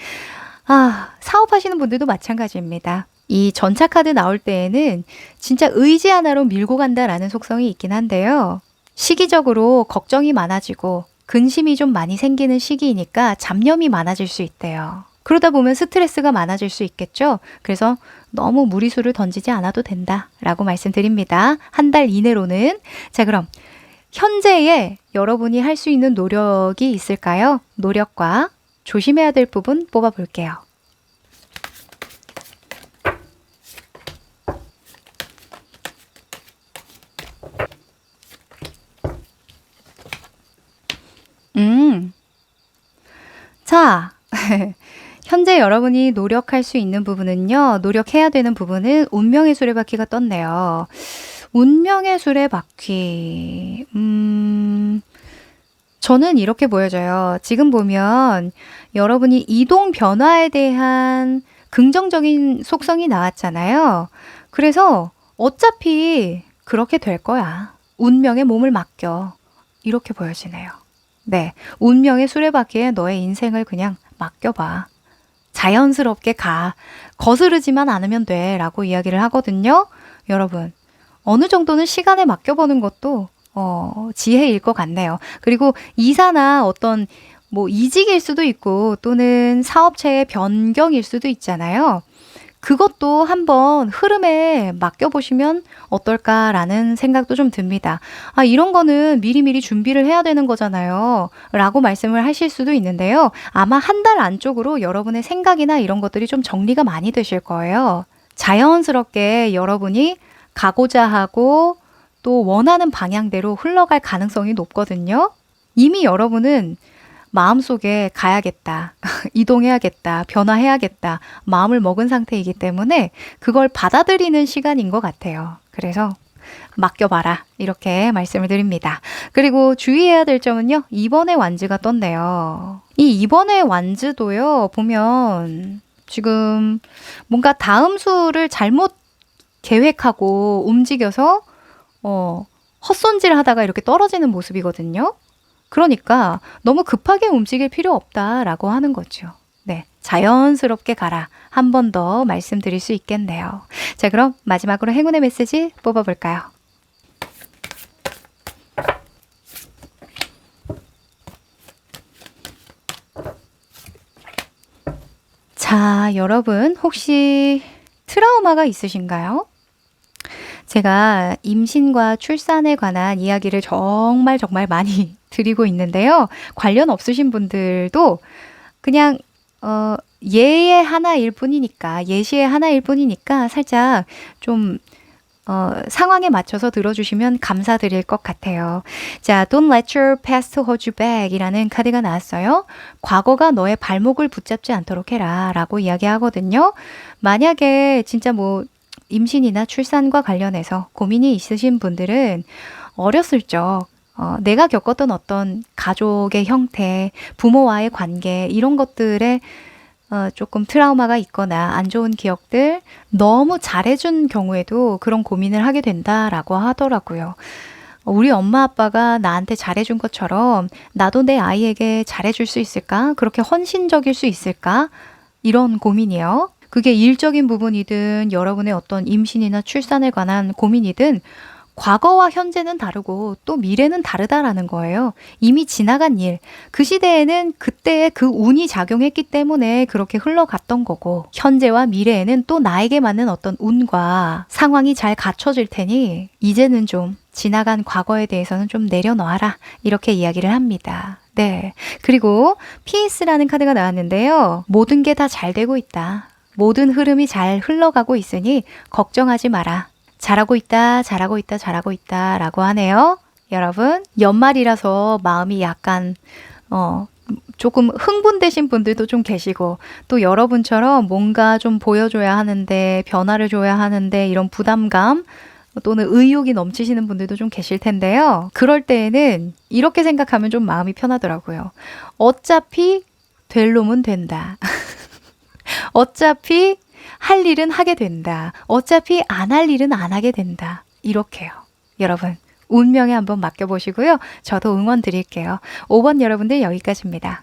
사업하시는 분들도 마찬가지입니다. 이 전차 카드 나올 때에는 진짜 의지 하나로 밀고 간다라는 속성이 있긴 한데요. 시기적으로 걱정이 많아지고 근심이 좀 많이 생기는 시기이니까 잡념이 많아질 수 있대요. 그러다 보면 스트레스가 많아질 수 있겠죠. 그래서 너무 무리수를 던지지 않아도 된다라고 말씀드립니다. 한 달 이내로는. 자, 그럼 현재에 여러분이 할 수 있는 노력이 있을까요? 노력과 조심해야 될 부분 뽑아볼게요. 자, 현재 여러분이 노력할 수 있는 부분은요. 노력해야 되는 부분은 운명의 수레바퀴가 떴네요. 운명의 수레바퀴. 저는 이렇게 보여져요. 지금 보면 여러분이 이동 변화에 대한 긍정적인 속성이 나왔잖아요. 그래서 어차피 그렇게 될 거야. 운명에 몸을 맡겨. 이렇게 보여지네요. 네. 운명의 수레바퀴에 너의 인생을 그냥 맡겨봐. 자연스럽게 가. 거스르지만 않으면 돼. 라고 이야기를 하거든요. 여러분, 어느 정도는 시간에 맡겨보는 것도 지혜일 것 같네요. 그리고 이사나 어떤 뭐 이직일 수도 있고 또는 사업체의 변경일 수도 있잖아요. 그것도 한번 흐름에 맡겨보시면 어떨까라는 생각도 좀 듭니다. 아, 이런 거는 미리미리 준비를 해야 되는 거잖아요. 라고 말씀을 하실 수도 있는데요. 아마 한 달 안쪽으로 여러분의 생각이나 이런 것들이 좀 정리가 많이 되실 거예요. 자연스럽게 여러분이 가고자 하고 또 원하는 방향대로 흘러갈 가능성이 높거든요. 이미 여러분은 마음속에 가야겠다, 이동해야겠다, 변화해야겠다, 마음을 먹은 상태이기 때문에 그걸 받아들이는 시간인 것 같아요. 그래서 맡겨봐라 이렇게 말씀을 드립니다. 그리고 주의해야 될 점은요. 2번의 완즈가 떴네요. 이 2번의 완즈도요. 보면 지금 뭔가 다음 수를 잘못 계획하고 움직여서 헛손질 하다가 이렇게 떨어지는 모습이거든요. 그러니까 너무 급하게 움직일 필요 없다라고 하는 거죠. 네, 자연스럽게 가라. 한 번 더 말씀드릴 수 있겠네요. 자, 그럼 마지막으로 행운의 메시지 뽑아볼까요? 자, 여러분 혹시 트라우마가 있으신가요? 제가 임신과 출산에 관한 이야기를 정말 많이 드리고 있는데요. 관련 없으신 분들도 그냥 예의 하나일 뿐이니까, 예시의 하나일 뿐이니까 살짝 좀 상황에 맞춰서 들어주시면 감사드릴 것 같아요. 자, Don't let your past hold you back 이라는 카드가 나왔어요. 과거가 너의 발목을 붙잡지 않도록 해라 라고 이야기하거든요. 만약에 진짜 뭐 임신이나 출산과 관련해서 고민이 있으신 분들은 어렸을 적 내가 겪었던 어떤 가족의 형태, 부모와의 관계 이런 것들에 조금 트라우마가 있거나 안 좋은 기억들 너무 잘해준 경우에도 그런 고민을 하게 된다라고 하더라고요. 우리 엄마 아빠가 나한테 잘해준 것처럼 나도 내 아이에게 잘해줄 수 있을까? 그렇게 헌신적일 수 있을까? 이런 고민이요. 그게 일적인 부분이든 여러분의 어떤 임신이나 출산에 관한 고민이든 과거와 현재는 다르고 또 미래는 다르다라는 거예요. 이미 지나간 일, 그 시대에는 그때의 그 운이 작용했기 때문에 그렇게 흘러갔던 거고 현재와 미래에는 또 나에게 맞는 어떤 운과 상황이 잘 갖춰질 테니 이제는 좀 지나간 과거에 대해서는 좀 내려놓아라 이렇게 이야기를 합니다. 네. 그리고 피스라는 카드가 나왔는데요. 모든 게 다 잘 되고 있다. 모든 흐름이 잘 흘러가고 있으니 걱정하지 마라. 잘하고 있다, 잘하고 있다, 잘하고 있다 라고 하네요. 여러분, 연말이라서 마음이 약간 조금 흥분되신 분들도 좀 계시고 또 여러분처럼 뭔가 좀 보여줘야 하는데 변화를 줘야 하는데 이런 부담감 또는 의욕이 넘치시는 분들도 좀 계실 텐데요. 그럴 때에는 이렇게 생각하면 좀 마음이 편하더라고요. 어차피 될 놈은 된다. 어차피 할 일은 하게 된다. 어차피 안 할 일은 안 하게 된다. 이렇게요. 여러분, 운명에 한번 맡겨보시고요. 저도 응원 드릴게요. 5번 여러분들 여기까지입니다.